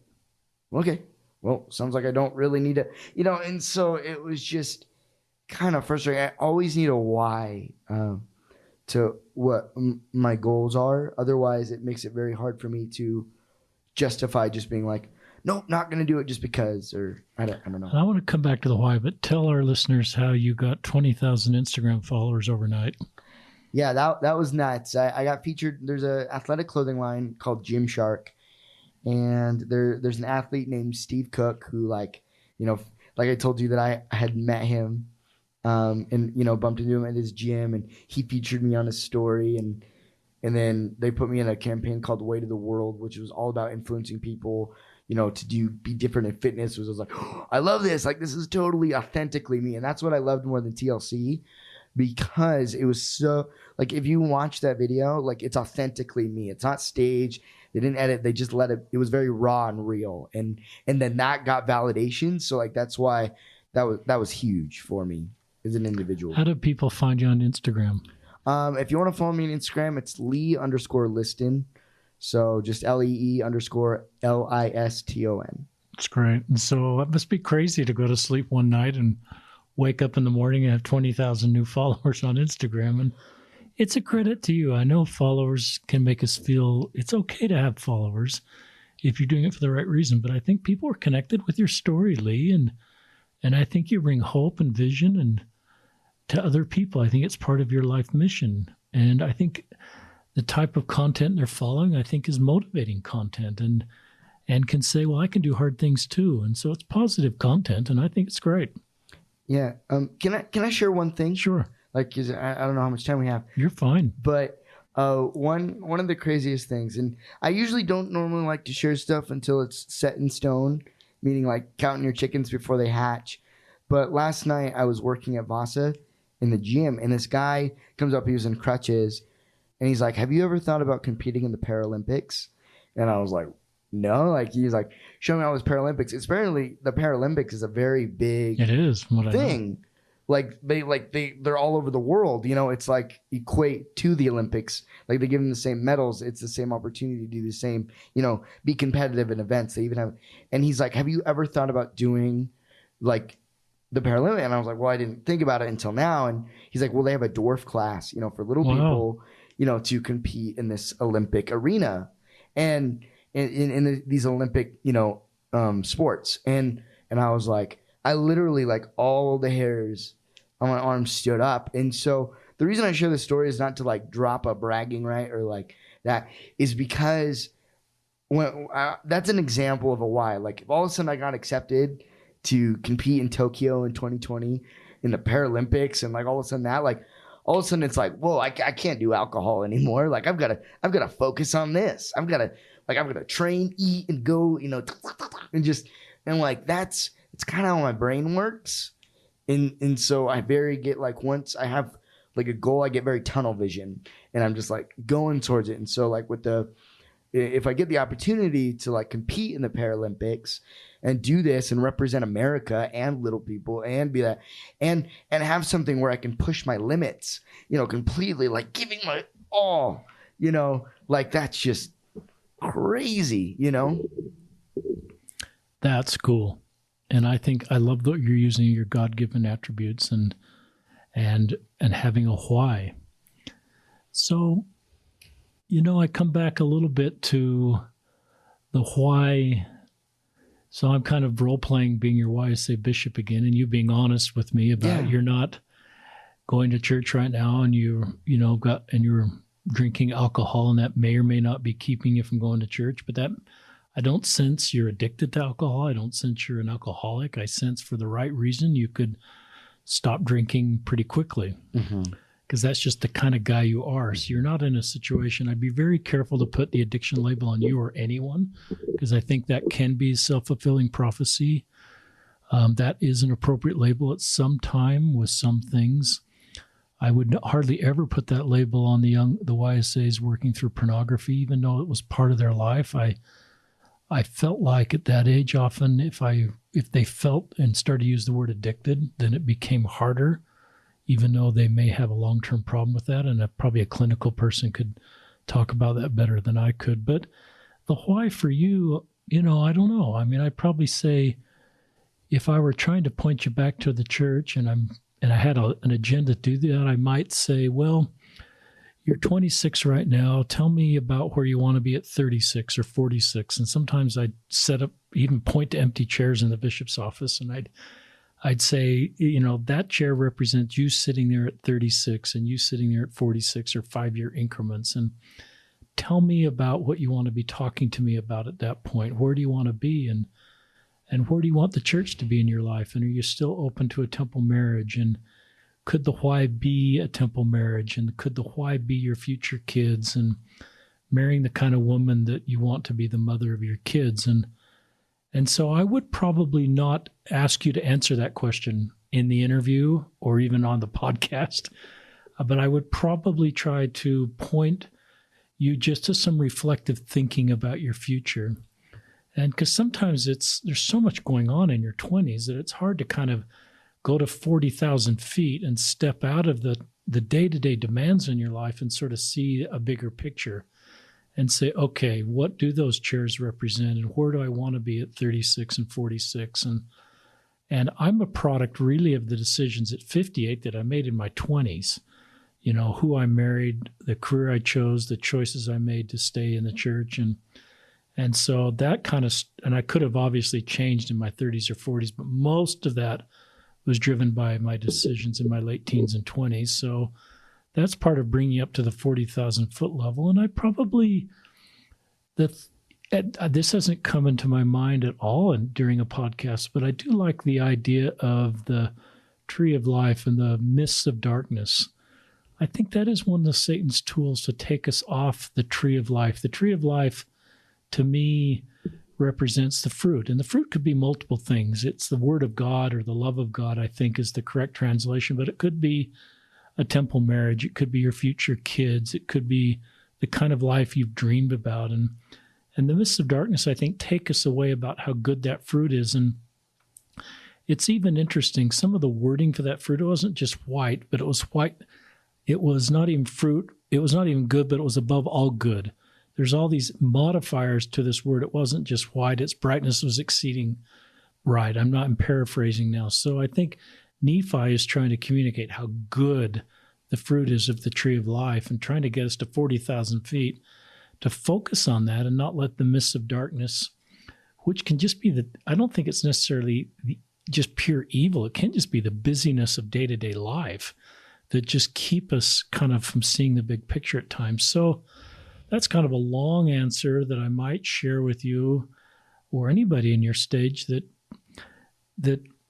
Okay, well, sounds like I don't really need to, and so it was just kind of frustrating. I always need a why to what my goals are. Otherwise, it makes it very hard for me to justify just being nope, not going to do it just because, or I don't know. I want to come back to the why, but tell our listeners how you got 20,000 Instagram followers overnight. Yeah, that was nuts. I got featured. There's an athletic clothing line called Gymshark, and there's an athlete named Steve Cook who I told you that I had met him, and bumped into him at his gym, and he featured me on his story, and then they put me in a campaign called Way to the World, which was all about influencing people, to be different in fitness. I was oh, I love this. This is totally authentically me, and that's what I loved more than TLC. Because it was so if you watch that video, it's authentically me. It's not staged. They didn't edit. They just let it. It was very raw and real. And then that got validation. So that's why that was huge for me as an individual. How do people find you on Instagram? If you want to follow me on Instagram, it's Lee_Liston. So just Lee_Liston. It's great. And so it must be crazy to go to sleep one night and wake up in the morning and have 20,000 new followers on Instagram. And it's a credit to you. I know followers can make us feel it's okay to have followers if you're doing it for the right reason. But I think people are connected with your story, Lee. And I think you bring hope and vision and to other people. I think it's part of your life mission. And I think the type of content they're following, I think, is motivating content and can say, well, I can do hard things too. And so it's positive content, and I think it's great. Yeah. Can I share one thing? Sure. Like, 'cause I don't know how much time we have. You're fine. But one of the craziest things, and I usually don't normally like to share stuff until it's set in stone, meaning like counting your chickens before they hatch. But last night I was working at YSA in the gym, and this guy comes up, he was in crutches, and he's like, have you ever thought about competing in the Paralympics? And I was like, no. Like, he's like, show me all this Paralympics. It's apparently the Paralympics is a very big It is from what thing. I know. They're all over the world. You know, it's like equate to the Olympics. Like, they give them the same medals. It's the same opportunity to do the same, you know, be competitive in events. They even have, and he's like, have you ever thought about doing like the Paralympics? And I was like, well, I didn't think about it until now. And he's like, well, they have a dwarf class, you know, for little people, you know, to compete in this Olympic arena and in these Olympic, you know, sports. And I was like, I literally, like, all the hairs on my arms stood up. And so the reason I share this story is not to like drop a bragging right or like that, is because when that's an example of a why. Like, if all of a sudden I got accepted to compete in Tokyo in 2020 in the Paralympics, and like all of a sudden that, like, all of a sudden it's like, whoa, I can't do alcohol anymore. Like, I've got to focus on this. I've got to train, eat, and go, you know, and like it's kind of how my brain works. And so I get like, once I have like a goal, I get very tunnel vision, and I'm just like going towards it. And so like if I get the opportunity to like compete in the Paralympics and do this and represent America and little people and be that and have something where I can push my limits, you know, completely, like giving my all, you know, like that's just crazy, you know? That's cool. And I think I love that you're using your God-given attributes and having a why. So, you know, I come back a little bit to the why. So I'm kind of role-playing being your YSA bishop again, and you being honest with me about you're not going to church right now, and you're drinking alcohol, and that may or may not be keeping you from going to church. But that, I don't sense you're addicted to alcohol. I don't sense you're an alcoholic. I sense for the right reason you could stop drinking pretty quickly. Because that's just the kind of guy you are. So you're not in a situation, I'd be very careful to put the addiction label on you or anyone, because I think that can be self-fulfilling prophecy. That is an appropriate label at some time with some things. I would hardly ever put that label on the YSAs working through pornography, even though it was part of their life. I felt like at that age, often if they felt and started to use the word addicted, then it became harder, even though they may have a long-term problem with that. And probably a clinical person could talk about that better than I could. But the why for you, you know, I don't know. I mean, I'd probably say if I were trying to point you back to the church and I had an agenda to do that, I might say, well, you're 26 right now. Tell me about where you want to be at 36 or 46. And sometimes I'd even point to empty chairs in the bishop's office, and I'd say, you know, that chair represents you sitting there at 36 and you sitting there at 46, or 5-year increments. And tell me about what you want to be talking to me about at that point. Where do you want to be? And where do you want the church to be in your life? And are you still open to a temple marriage? And could the why be a temple marriage? And could the why be your future kids and marrying the kind of woman that you want to be the mother of your kids? And so I would probably not ask you to answer that question in the interview or even on the podcast, but I would probably try to point you just to some reflective thinking about your future. And because sometimes there's so much going on in your 20s that it's hard to kind of go to 40,000 feet and step out of the day-to-day demands in your life and sort of see a bigger picture and say, okay, what do those chairs represent and where do I want to be at 36 and 46? And I'm a product really of the decisions at 58 that I made in my 20s. Who I married, the career I chose, the choices I made to stay in the church. And so that kind of, and I could have obviously changed in my 30s or 40s, but most of that was driven by my decisions in my late teens and 20s. So that's part of bringing up to the 40,000 foot level. And I probably, this hasn't come into my mind at all during a podcast, but I do like the idea of the tree of life and the mists of darkness. I think that is one of Satan's tools to take us off the tree of life. The tree of life, to me, represents the fruit. And the fruit could be multiple things. It's the word of God or the love of God, I think, is the correct translation. But it could be a temple marriage. It could be your future kids. It could be the kind of life you've dreamed about. And the mists of darkness, I think, take us away about how good that fruit is. And it's even interesting. Some of the wording for that fruit, it wasn't just white, but it was white. It was not even fruit. It was not even good, but it was above all good. There's all these modifiers to this word. It wasn't just white. Its brightness was exceeding bright. I'm paraphrasing now. So I think Nephi is trying to communicate how good the fruit is of the tree of life and trying to get us to 40,000 feet to focus on that and not let the mists of darkness, which can just be I don't think it's necessarily just pure evil. It can just be the busyness of day-to-day life that just keep us kind of from seeing the big picture at times. So that's kind of a long answer that I might share with you or anybody in your stage that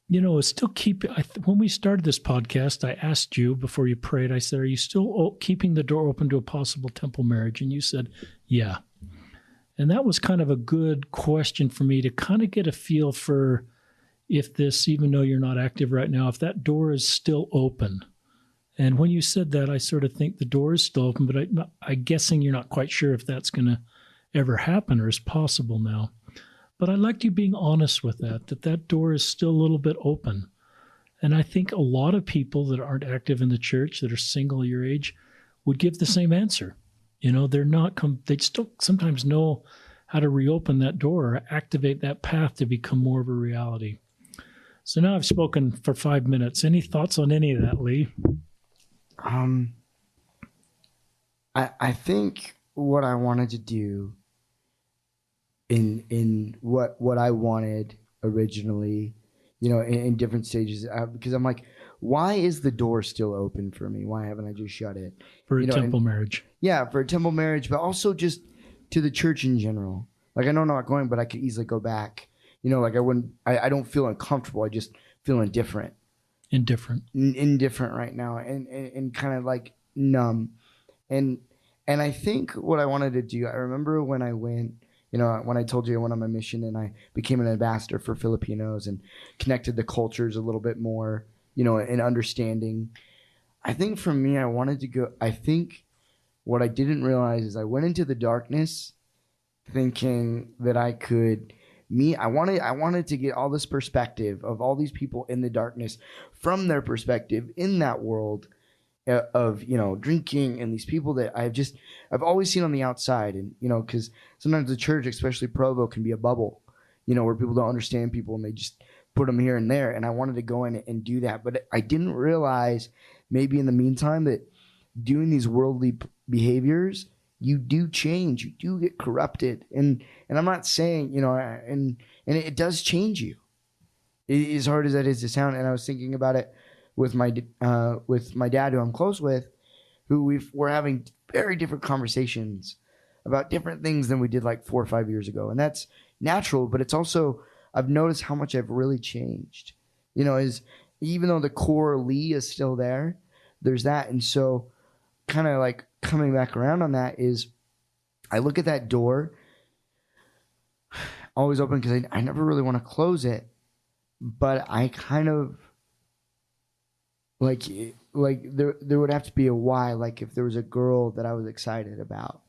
is still keeping. When we started this podcast, I asked you before you prayed, I said, are you still keeping the door open to a possible temple marriage? And you said, yeah. And that was kind of a good question for me to kind of get a feel for if this, even though you're not active right now, if that door is still open. And when you said that, I sort of think the door is still open, but I'm guessing you're not quite sure if that's going to ever happen or is possible now. But I liked you being honest with that door is still a little bit open. And I think a lot of people that aren't active in the church, that are single your age, would give the same answer. They still sometimes know how to reopen that door or activate that path to become more of a reality. So now I've spoken for 5 minutes. Any thoughts on any of that, Lee? I think what I wanted to do in what I wanted originally, in different stages, because I'm like, why is the door still open for me? Why haven't I just shut it? For a temple marriage. Yeah, for a temple marriage, but also just to the church in general. Like, I know I'm not going, but I could easily go back. Like I don't feel uncomfortable. I just feel indifferent. Indifferent right now, and kind of like numb, and I think what I wanted to do. I remember when I went, when I told you I went on my mission and I became an ambassador for Filipinos and connected the cultures a little bit more, and understanding. I think for me, I wanted to go. I think what I didn't realize is I went into the darkness, thinking that I could. I wanted to get all this perspective of all these people in the darkness from their perspective in that world of, drinking and these people that I've always seen on the outside. And, because sometimes the church, especially Provo, can be a bubble, where people don't understand people and they just put them here and there. And I wanted to go in and do that. But I didn't realize maybe in the meantime that doing these worldly behaviors, you do change, you do get corrupted. And I'm not saying, and it does change you. As hard as that is to sound. And I was thinking about it with my dad, who I'm close with, who we're having very different conversations about different things than we did like 4 or 5 years ago. And that's natural, but it's also, I've noticed how much I've really changed, is even though the core Lee is still there, there's that. And so kind of like coming back around on that is I look at that door always open because I never really want to close it, but I kind of like there would have to be a why. Like if there was a girl that I was excited about,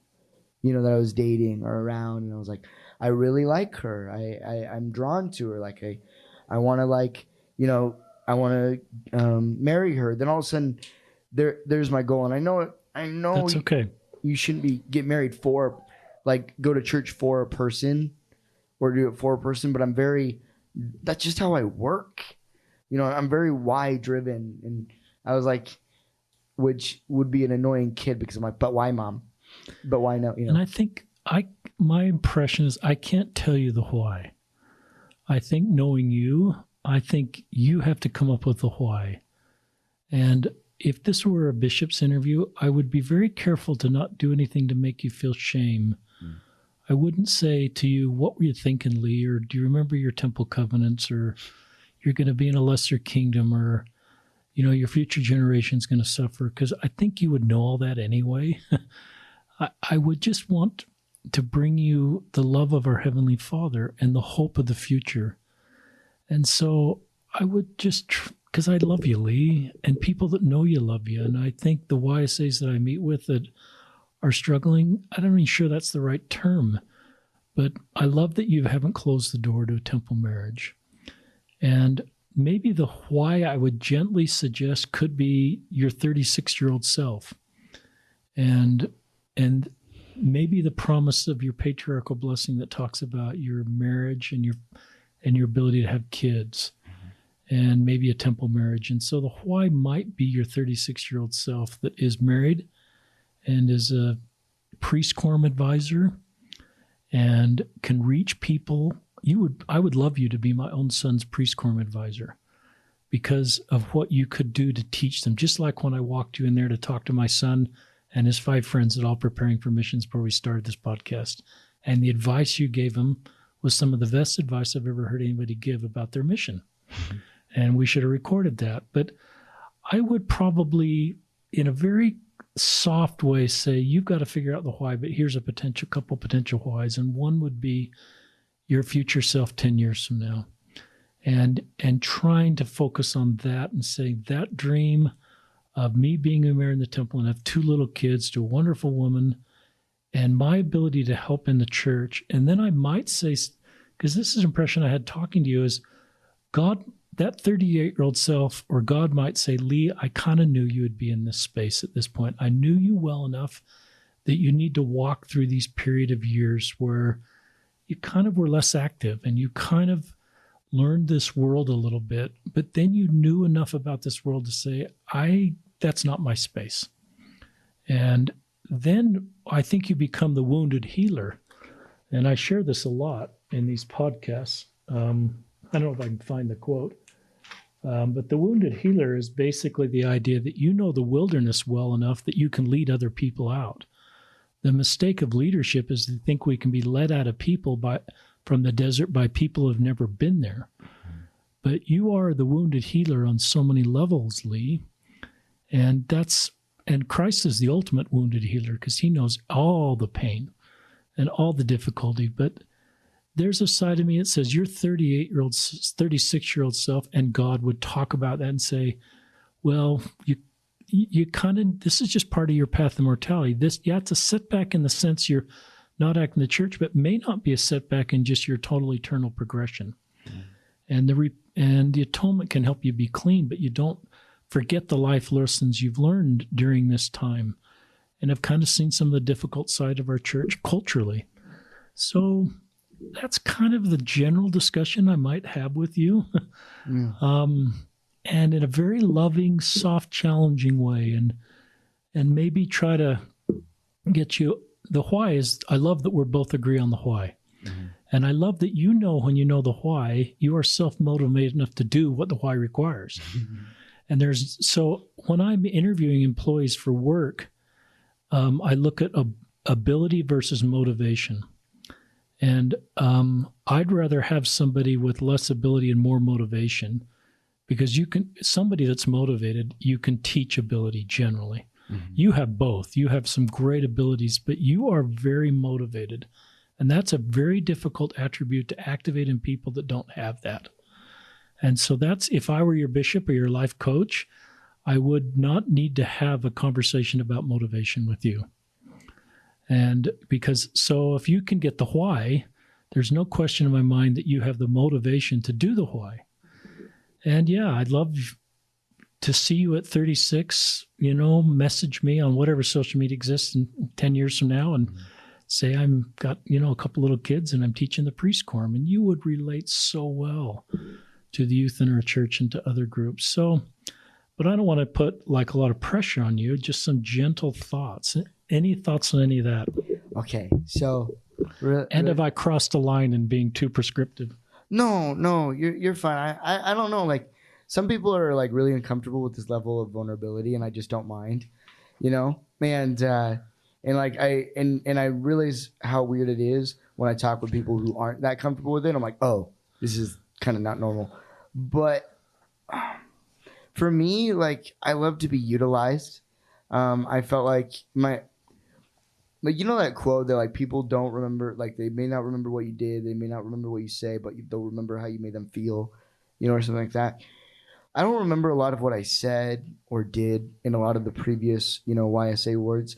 that I was dating or around, and I was like, I really like her. I'm drawn to her. Like I want to I want to marry her. Then all of a sudden, there's my goal, and I know That's okay. You shouldn't get married for, like, go to church for a person or do it for a person. But that's just how I work. I'm very why driven, and I was like, which would be an annoying kid because I'm like, but why, mom? But why no? And I think my impression is I can't tell you the why. I think knowing you, I think you have to come up with the why. And if this were a bishop's interview, I would be very careful to not do anything to make you feel shame. I wouldn't say to you, what were you thinking, Lee? Or do you remember your temple covenants? Or you're going to be in a lesser kingdom? Or, your future generation's going to suffer? Because I think you would know all that anyway. I would just want to bring you the love of our Heavenly Father and the hope of the future. And so I would just, because I love you, Lee, and people that know you love you. And I think the YSAs that I meet with that are struggling, I'm not even sure that's the right term, but I love that you haven't closed the door to a temple marriage. And maybe the why I would gently suggest could be your 36-year-old self. And maybe the promise of your patriarchal blessing that talks about your marriage and your ability to have kids, and maybe a temple marriage. And so the why might be your 36-year-old self that is married and is a priest quorum advisor and can reach people. I would love you to be my own son's priest quorum advisor because of what you could do to teach them. Just like when I walked you in there to talk to my son and his 5 friends that all preparing for missions before we started this podcast. And the advice you gave them was some of the best advice I've ever heard anybody give about their mission. Mm-hmm. And we should have recorded that. But I would probably, in a very soft way, say, you've got to figure out the why, but here's a couple potential whys. And one would be your future self 10 years from now. And trying to focus on that and say that dream of me being a mayor in the temple and have 2 little kids to a wonderful woman and my ability to help in the church. And then I might say, because this is an impression I had talking to you, is God, that 38-year-old self, or God might say, Lee, I kind of knew you would be in this space at this point. I knew you well enough that you need to walk through these period of years where you kind of were less active and you kind of learned this world a little bit, but then you knew enough about this world to say, that's not my space. And then I think you become the wounded healer. And I share this a lot in these podcasts. I don't know if I can find the quote, but the wounded healer is basically the idea that you know the wilderness well enough that you can lead other people out. The mistake of leadership is to think we can be led out of people from the desert by people who have never been there. But you are the wounded healer on so many levels, Lee. And Christ is the ultimate wounded healer because he knows all the pain and all the difficulty. But there's a side of me that says your 38-year-old, 36-year-old self and God would talk about that and say, well, you kind of, this is just part of your path of mortality. It's a setback in the sense you're not acting the church, but may not be a setback in just your total eternal progression. Mm. And the atonement can help you be clean, but you don't forget the life lessons you've learned during this time and have kind of seen some of the difficult side of our church culturally. So that's kind of the general discussion I might have with you. Yeah. And in a very loving, soft, challenging way, and maybe try to get you. The why is, I love that we're both agree on the why. Mm-hmm. And I love that when you know the why, you are self-motivated enough to do what the why requires. Mm-hmm. And so when I'm interviewing employees for work, I look at ability versus motivation. And I'd rather have somebody with less ability and more motivation, because somebody that's motivated, you can teach ability generally. Mm-hmm. You have both. You have some great abilities, but you are very motivated. And that's a very difficult attribute to activate in people that don't have that. And so if I were your bishop or your life coach, I would not need to have a conversation about motivation with you. And so if you can get the why, there's no question in my mind that you have the motivation to do the why. And yeah, I'd love to see you at 36, message me on whatever social media exists in 10 years from now and say I'm got, a couple little kids and I'm teaching the priest quorum, and you would relate so well to the youth in our church and to other groups. So, but I don't want to put like a lot of pressure on you, just some gentle thoughts. Any thoughts on any of that? Okay. So, have I crossed a line in being too prescriptive? No, you're fine. I don't know. Like, some people are like really uncomfortable with this level of vulnerability, and I just don't mind, and like I realize how weird it is when I talk with people who aren't that comfortable with it. I'm like, oh, this is kind of not normal. But for me, like, I love to be utilized. I felt like that quote that like people don't remember, like they may not remember what you did, they may not remember what you say, but they'll remember how you made them feel, or something like that. I don't remember a lot of what I said or did in a lot of the previous, YSA wards.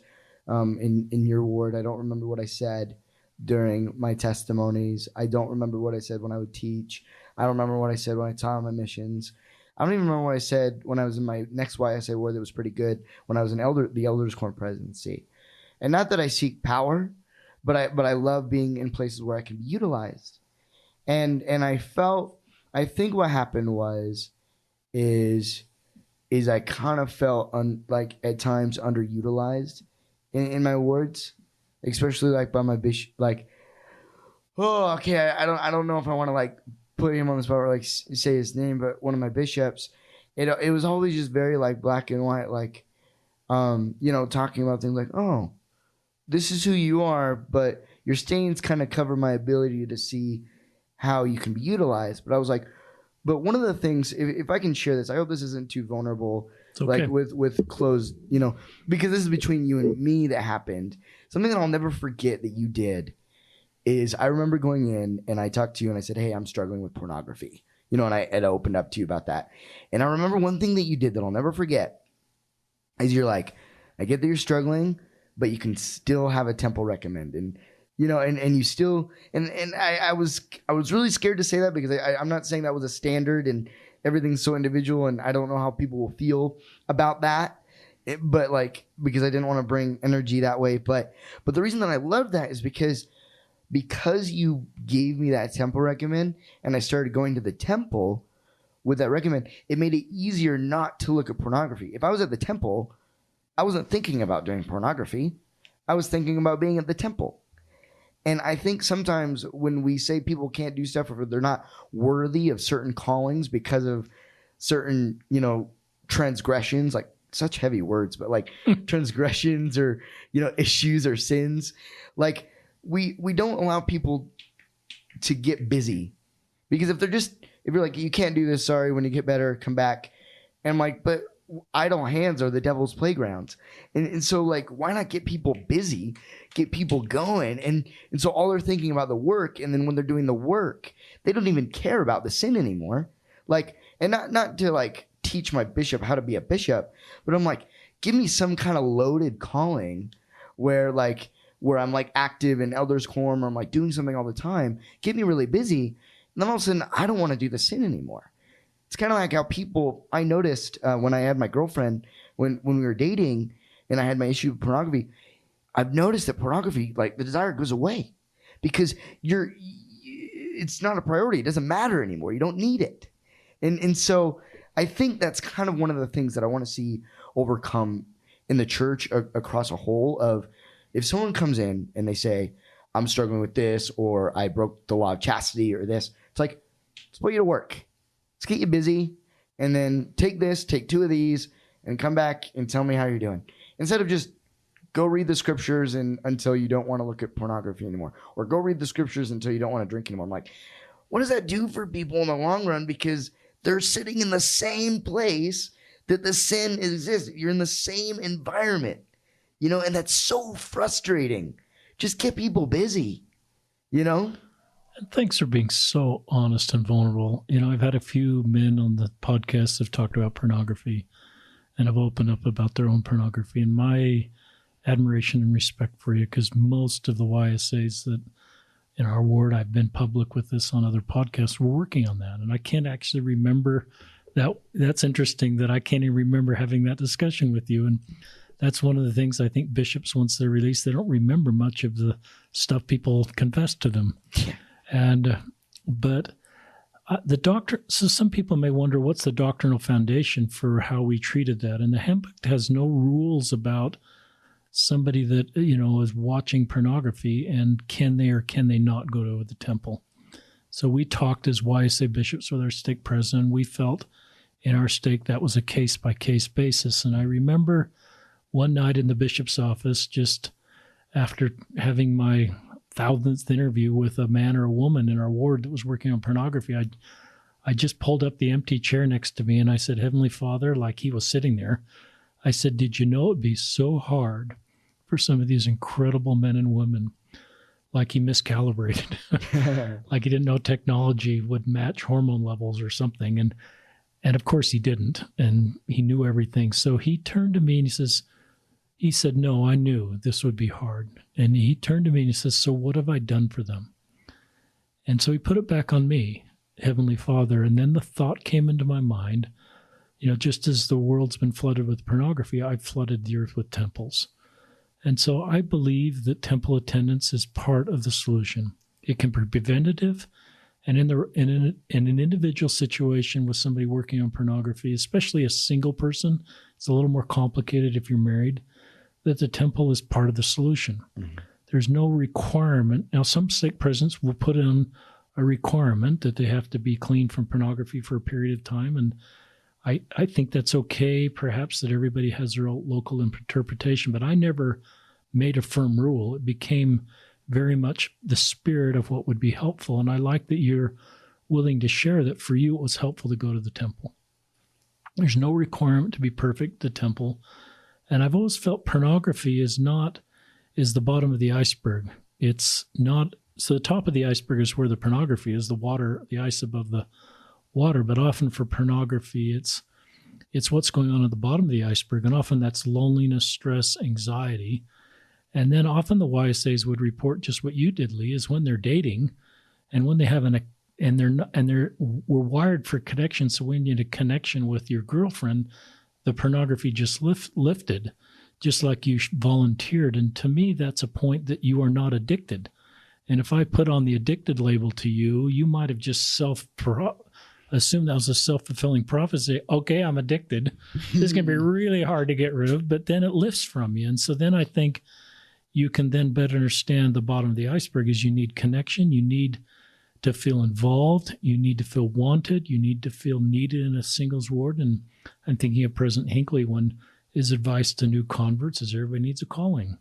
In your ward, I don't remember what I said during my testimonies. I don't remember what I said when I would teach. I don't remember what I said when I taught on my missions. I don't even remember what I said when I was in my next YSA ward that was pretty good, when I was in the Elders Quorum presidency. And not that I seek power, but I love being in places where I can be utilized. And I think what happened is I kind of felt like at times underutilized in my wards, especially like by my bishop. Like, oh, okay, I don't know if I want to like put him on the spot or like say his name, but one of my bishops, it was always just very like black and white, like talking about things like, oh, this is who you are, but your stains kind of cover my ability to see how you can be utilized. But I was like, but one of the things, if I can share this, I hope this isn't too vulnerable, okay, like with closed, because this is between you and me that happened. Something that I'll never forget that you did is I remember going in and I talked to you and I said, hey, I'm struggling with pornography, and I opened up to you about that. And I remember one thing that you did that I'll never forget is you're like, I get that you're struggling, but you can still have a temple recommend. And and you still, and I was really scared to say that because I'm not saying that was a standard and everything's so individual and I don't know how people will feel about that. But like, because I didn't want to bring energy that way. But the reason that I love that is because you gave me that temple recommend and I started going to the temple with that recommend, it made it easier not to look at pornography. If I was at the temple, I wasn't thinking about doing pornography. I was thinking about being at the temple. And I think sometimes when we say people can't do stuff or they're not worthy of certain callings because of certain, transgressions, like such heavy words, but like transgressions or, issues or sins, like we don't allow people to get busy. Because if you're like, you can't do this, sorry, when you get better, come back. And I'm like, but idle hands are the devil's playgrounds. And so like, why not get people busy, get people going? And so all they're thinking about the work. And then when they're doing the work, they don't even care about the sin anymore. Like, and not to like teach my bishop how to be a bishop, but I'm like, give me some kind of loaded calling where I'm like active in elders quorum or I'm like doing something all the time, get me really busy. And then all of a sudden I don't want to do the sin anymore. It's kind of like how people, I noticed when I had my girlfriend, when we were dating and I had my issue with pornography, I've noticed that pornography, like the desire goes away because it's not a priority. It doesn't matter anymore. You don't need it. And so I think that's kind of one of the things that I want to see overcome in the church across a whole of if someone comes in and they say, I'm struggling with this, or I broke the law of chastity or this, it's like, let's put you to work. Let's get you busy, and then take 2 of these, and come back and tell me how you're doing. Instead of just go read the scriptures until you don't want to look at pornography anymore, or go read the scriptures until you don't want to drink anymore. I'm like, what does that do for people in the long run? Because they're sitting in the same place that the sin exists. You're in the same environment, and that's so frustrating. Just get people busy, And thanks for being so honest and vulnerable. I've had a few men on the podcast that have talked about pornography and have opened up about their own pornography. And my admiration and respect for you, because most of the YSAs that in our ward, I've been public with this on other podcasts, we're working on that. And I can't actually remember that. That's interesting that I can't even remember having that discussion with you. And that's one of the things I think bishops, once they're released, they don't remember much of the stuff people confess to them. And, but the doctor, so some people may wonder, what's the doctrinal foundation for how we treated that? And the handbook has no rules about somebody that, is watching pornography and can they or can they not go to the temple. So we talked as YSA bishops with our stake president. We felt in our stake that was a case-by-case basis. And I remember one night in the bishop's office, just after having my 1,000th interview with a man or a woman in our ward that was working on pornography, I just pulled up the empty chair next to me and I said, Heavenly Father, like he was sitting there, I said, did you know it'd be so hard for some of these incredible men and women, like he miscalibrated, like he didn't know technology would match hormone levels or something. And of course he didn't, and he knew everything. So he turned to me and he said, no, I knew this would be hard. And he turned to me and he says, so what have I done for them? And so he put it back on me, Heavenly Father. And then the thought came into my mind, just as the world's been flooded with pornography, I've flooded the earth with temples. And so I believe that temple attendance is part of the solution. It can be preventative, and in an individual situation with somebody working on pornography, especially a single person, it's a little more complicated if you're married, that the temple is part of the solution. Mm-hmm. There's no requirement. Now, some stake presidents will put in a requirement that they have to be clean from pornography for a period of time, and I think that's okay, perhaps, that everybody has their own local interpretation, but I never made a firm rule. It became very much the spirit of what would be helpful, and I like that you're willing to share that for you it was helpful to go to the temple. There's no requirement to be perfect at the temple, and I've always felt pornography is the bottom of the iceberg. It's not, so the top of the iceberg is where the pornography is, the water, the ice above the water, but often for pornography, it's what's going on at the bottom of the iceberg, and often that's loneliness, stress, anxiety. And then often the YSAs would report just what you did, Lee, is when they're dating and when they have we're wired for connection. So when you had a connection with your girlfriend, the pornography just lifted, just like you volunteered. And to me, that's a point that you are not addicted. And if I put on the addicted label to you, you might have just assumed that was a self-fulfilling prophecy. Okay, I'm addicted. This is going to be really hard to get rid of, but then it lifts from you. And so then I think you can then better understand the bottom of the iceberg is you need connection. You need to feel involved. You need to feel wanted. You need to feel needed in a singles ward. And I'm thinking of President Hinckley when his advice to new converts is everybody needs a calling.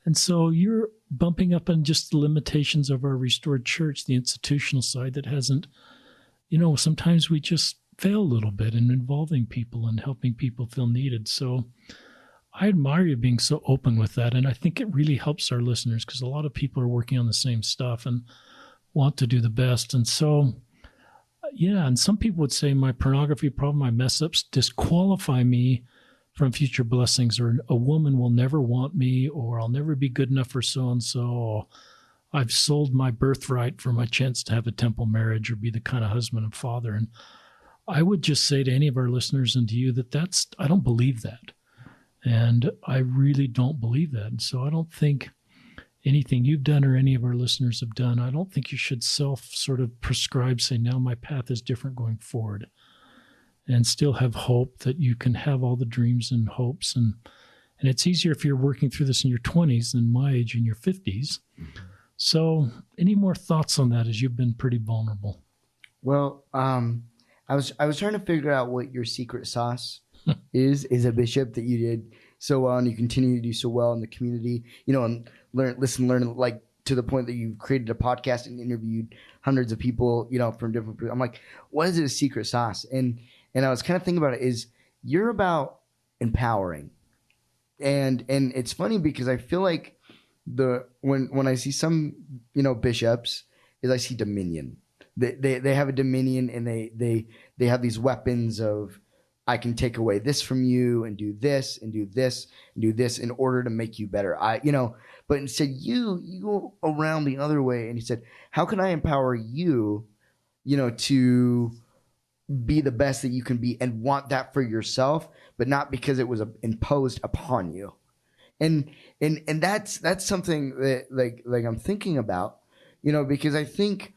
And so you're bumping up on just the limitations of our restored church, the institutional side that hasn't, sometimes we just fail a little bit in involving people and helping people feel needed. So I admire you being so open with that. And I think it really helps our listeners because a lot of people are working on the same stuff and want to do the best. And so, and some people would say my pornography problem, my mess ups disqualify me from future blessings, or a woman will never want me, or I'll never be good enough for so-and-so, or I've sold my birthright for my chance to have a temple marriage or be the kind of husband and father. And I would just say to any of our listeners and to you that I don't believe that. And I really don't believe that. And so I don't think anything you've done or any of our listeners have done, I don't think you should sort of prescribe, say, now my path is different going forward, and still have hope that you can have all the dreams and hopes. And it's easier if you're working through this in your 20s than my age in your 50s. Mm-hmm. So any more thoughts on that, as you've been pretty vulnerable? Well, I was trying to figure out what your secret sauce is a bishop that you did so well and you continue to do so well in the community, and learn, like to the point that you created a podcast and interviewed hundreds of people, from different people. I'm like, what is it, a secret sauce? And I was kind of thinking about it is you're about empowering. And it's funny because I feel like when I see some, bishops is I see dominion. They have a dominion and they have these weapons of I can take away this from you and do this and do this and do this in order to make you better. But instead you go around the other way, and he said, how can I empower you, to be the best that you can be and want that for yourself, but not because it was imposed upon you. And that's something that like I'm thinking about, because I think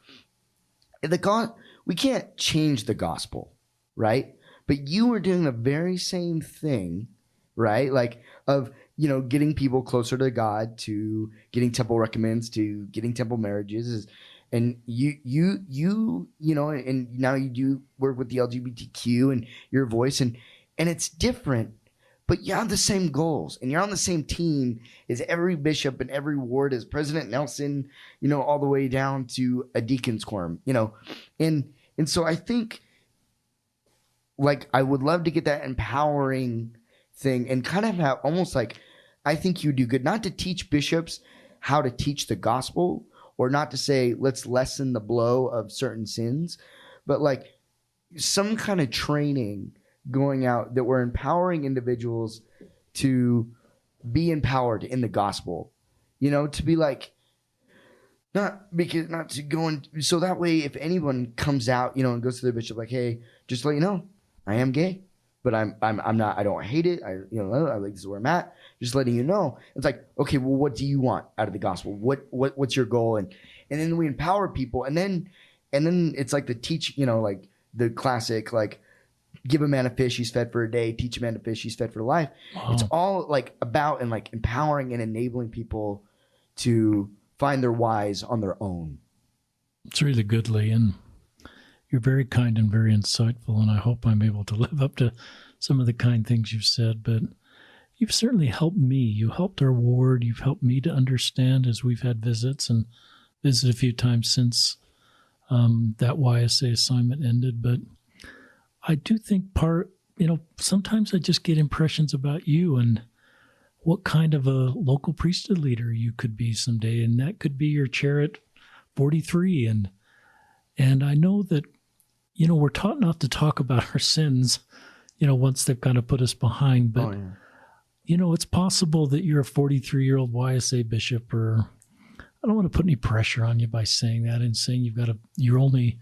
we can't change the gospel, right? But you were doing the very same thing, right? Like of, getting people closer to God, to getting temple recommends, to getting temple marriages, and and now you do work with the LGBTQ and your voice, and it's different, but you have the same goals, and you're on the same team as every bishop and every ward, as President Nelson, all the way down to a deacon's quorum, and so I think, like, I would love to get that empowering thing and kind of have almost like, I think you do good not to teach bishops how to teach the gospel, or not to say, let's lessen the blow of certain sins, but like some kind of training going out that we're empowering individuals to be empowered in the gospel, to be like, not to go in, so that way if anyone comes out, and goes to the bishop like, hey, just to let you know, I am gay, but I'm not, I don't hate it. I like, this is where I'm at. Just letting you know. It's like, okay, well, what do you want out of the gospel? What's your goal? And then we empower people, and then it's like the teach, like the classic, like, give a man a fish, he's fed for a day. Teach a man to fish, he's fed for life. Wow. It's all like about and like empowering and enabling people to find their whys on their own. It's really good, Lee, and you're very kind and very insightful, and I hope I'm able to live up to some of the kind things you've said, but you've certainly helped me. You helped our ward. You've helped me to understand as we've had visits and visited a few times since that YSA assignment ended. But I do think sometimes I just get impressions about you and what kind of a local priesthood leader you could be someday. And that could be your chair at 43. And I know that, we're taught not to talk about our sins, once they've kind of put us behind. But, it's possible that you're a 43-year-old YSA bishop, or I don't want to put any pressure on you by saying that and saying you're only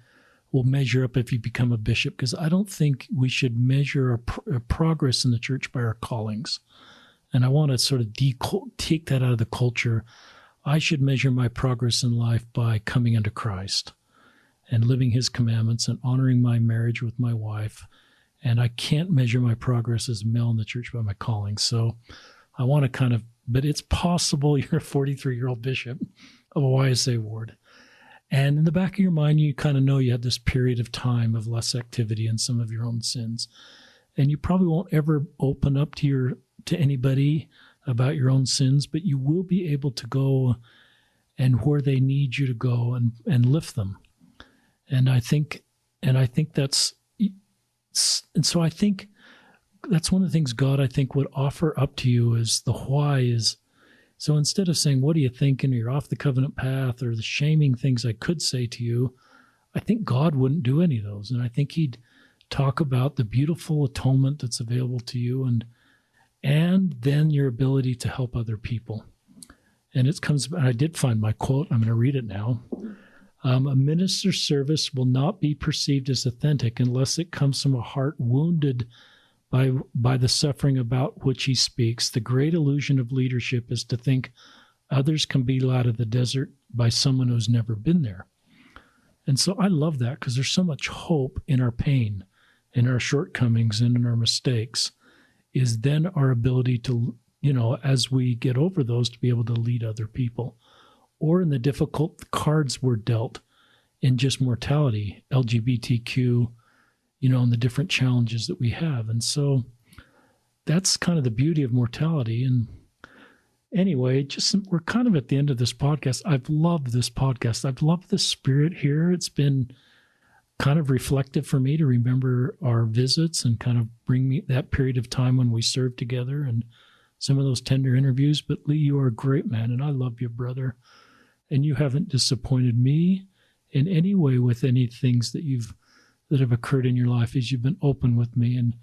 will measure up if you become a bishop, because I don't think we should measure our progress in the church by our callings. And I want to sort of take that out of the culture. I should measure my progress in life by coming unto Christ and living his commandments and honoring my marriage with my wife. And I can't measure my progress as a male in the church by my calling. So I want to but it's possible you're a 43-year-old bishop of a YSA ward. And in the back of your mind, you kind of know you had this period of time of less activity and some of your own sins. And you probably won't ever open up to anybody about your own sins, but you will be able to go and where they need you to go and lift them. And I think that's, and so I think that's one of the things God, I think, would offer up to you is the why is, so instead of saying, what are you thinking? Or you're off the covenant path, or the shaming things I could say to you, I think God wouldn't do any of those. And I think he'd talk about the beautiful atonement that's available to you and then your ability to help other people. And I did find my quote. I'm going to read it now. A minister's service will not be perceived as authentic unless it comes from a heart wounded by the suffering about which he speaks. The great illusion of leadership is to think others can be led out of the desert by someone who's never been there. And so I love that, because there's so much hope in our pain, in our shortcomings, and in our mistakes, is then our ability to, as we get over those, to be able to lead other people. Or in the difficult cards we're dealt in just mortality, LGBTQ, and the different challenges that we have. And so that's kind of the beauty of mortality. And anyway, we're kind of at the end of this podcast. I've loved this podcast. I've loved the spirit here. It's been kind of reflective for me to remember our visits and kind of bring me that period of time when we served together and some of those tender interviews. But Lee, you are a great man, and I love you, brother. And you haven't disappointed me in any way with any things that have occurred in your life, as you've been open with me. And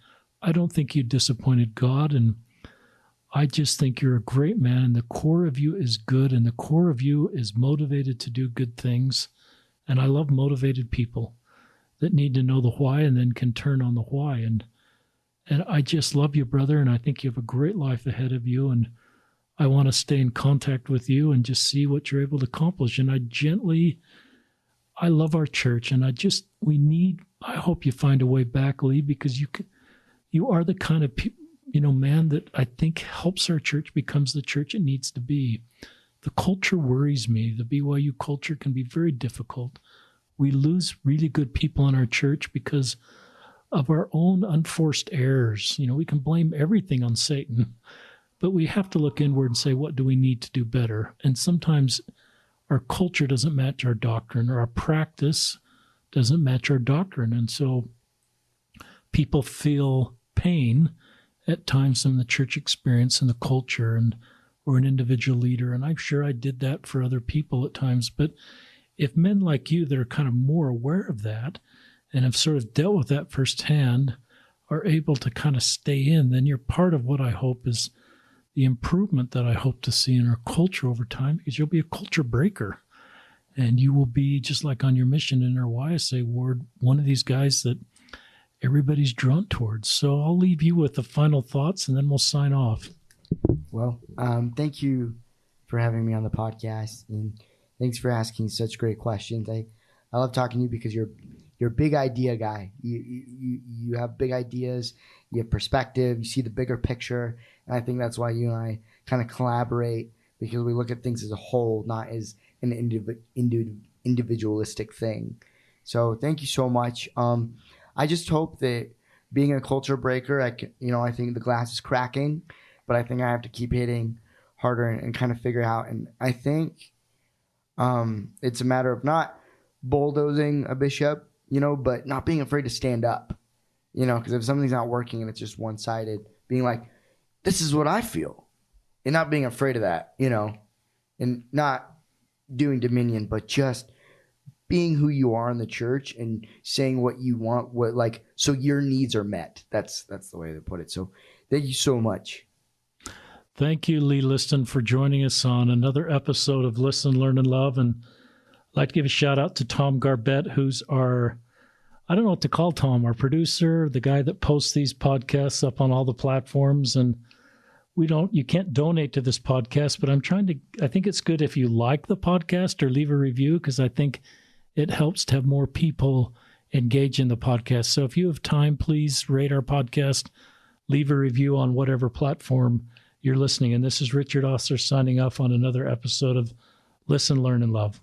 I don't think you disappointed God, and I just think you're a great man, and the core of you is good, and the core of you is motivated to do good things. And I love motivated people that need to know the why and then can turn on the why. And I just love you, brother, and I think you have a great life ahead of you. And I want to stay in contact with you and just see what you're able to accomplish. And I love our church, and I hope you find a way back, Lee, because you are the kind of man that I think helps our church becomes the church it needs to be. The culture worries me. The BYU culture can be very difficult. We lose really good people in our church because of our own unforced errors. We can blame everything on Satan, but we have to look inward and say, what do we need to do better? And sometimes our culture doesn't match our doctrine, or our practice doesn't match our doctrine. And so people feel pain at times from the church experience and the culture, or an individual leader. And I'm sure I did that for other people at times. But if men like you that are kind of more aware of that and have sort of dealt with that firsthand are able to kind of stay in, then you're part of what I hope is the improvement that I hope to see in our culture over time, because you'll be a culture breaker. And you will be, just like on your mission in our YSA ward, one of these guys that everybody's drawn towards. So I'll leave you with the final thoughts, and then we'll sign off. Well, thank you for having me on the podcast, and thanks for asking such great questions. I love talking to you because you're a big idea guy. You have big ideas, you have perspective, you see the bigger picture, and I think that's why you and I kind of collaborate, because we look at things as a whole, not as an individualistic thing. So thank you so much. I just hope that being a culture breaker, I think the glass is cracking, but I think I have to keep hitting harder and kind of figure out. And I think it's a matter of not bulldozing a bishop, but not being afraid to stand up, because if something's not working and it's just one-sided, being like, this is what I feel, and not being afraid of that, and not doing dominion, but just being who you are in the church and saying what you want, so your needs are met. That's the way to put it. So thank you so much. Thank you, Lee Liston, for joining us on another episode of Listen, Learn, and Love. And I'd like to give a shout out to Tom Garbett, who's I don't know what to call Tom, our producer, the guy that posts these podcasts up on all the platforms. And you can't donate to this podcast, but I think it's good if you like the podcast or leave a review, because I think it helps to have more people engage in the podcast. So if you have time, please rate our podcast, leave a review on whatever platform you're listening. And this is Richard Osler signing off on another episode of Listen, Learn, and Love.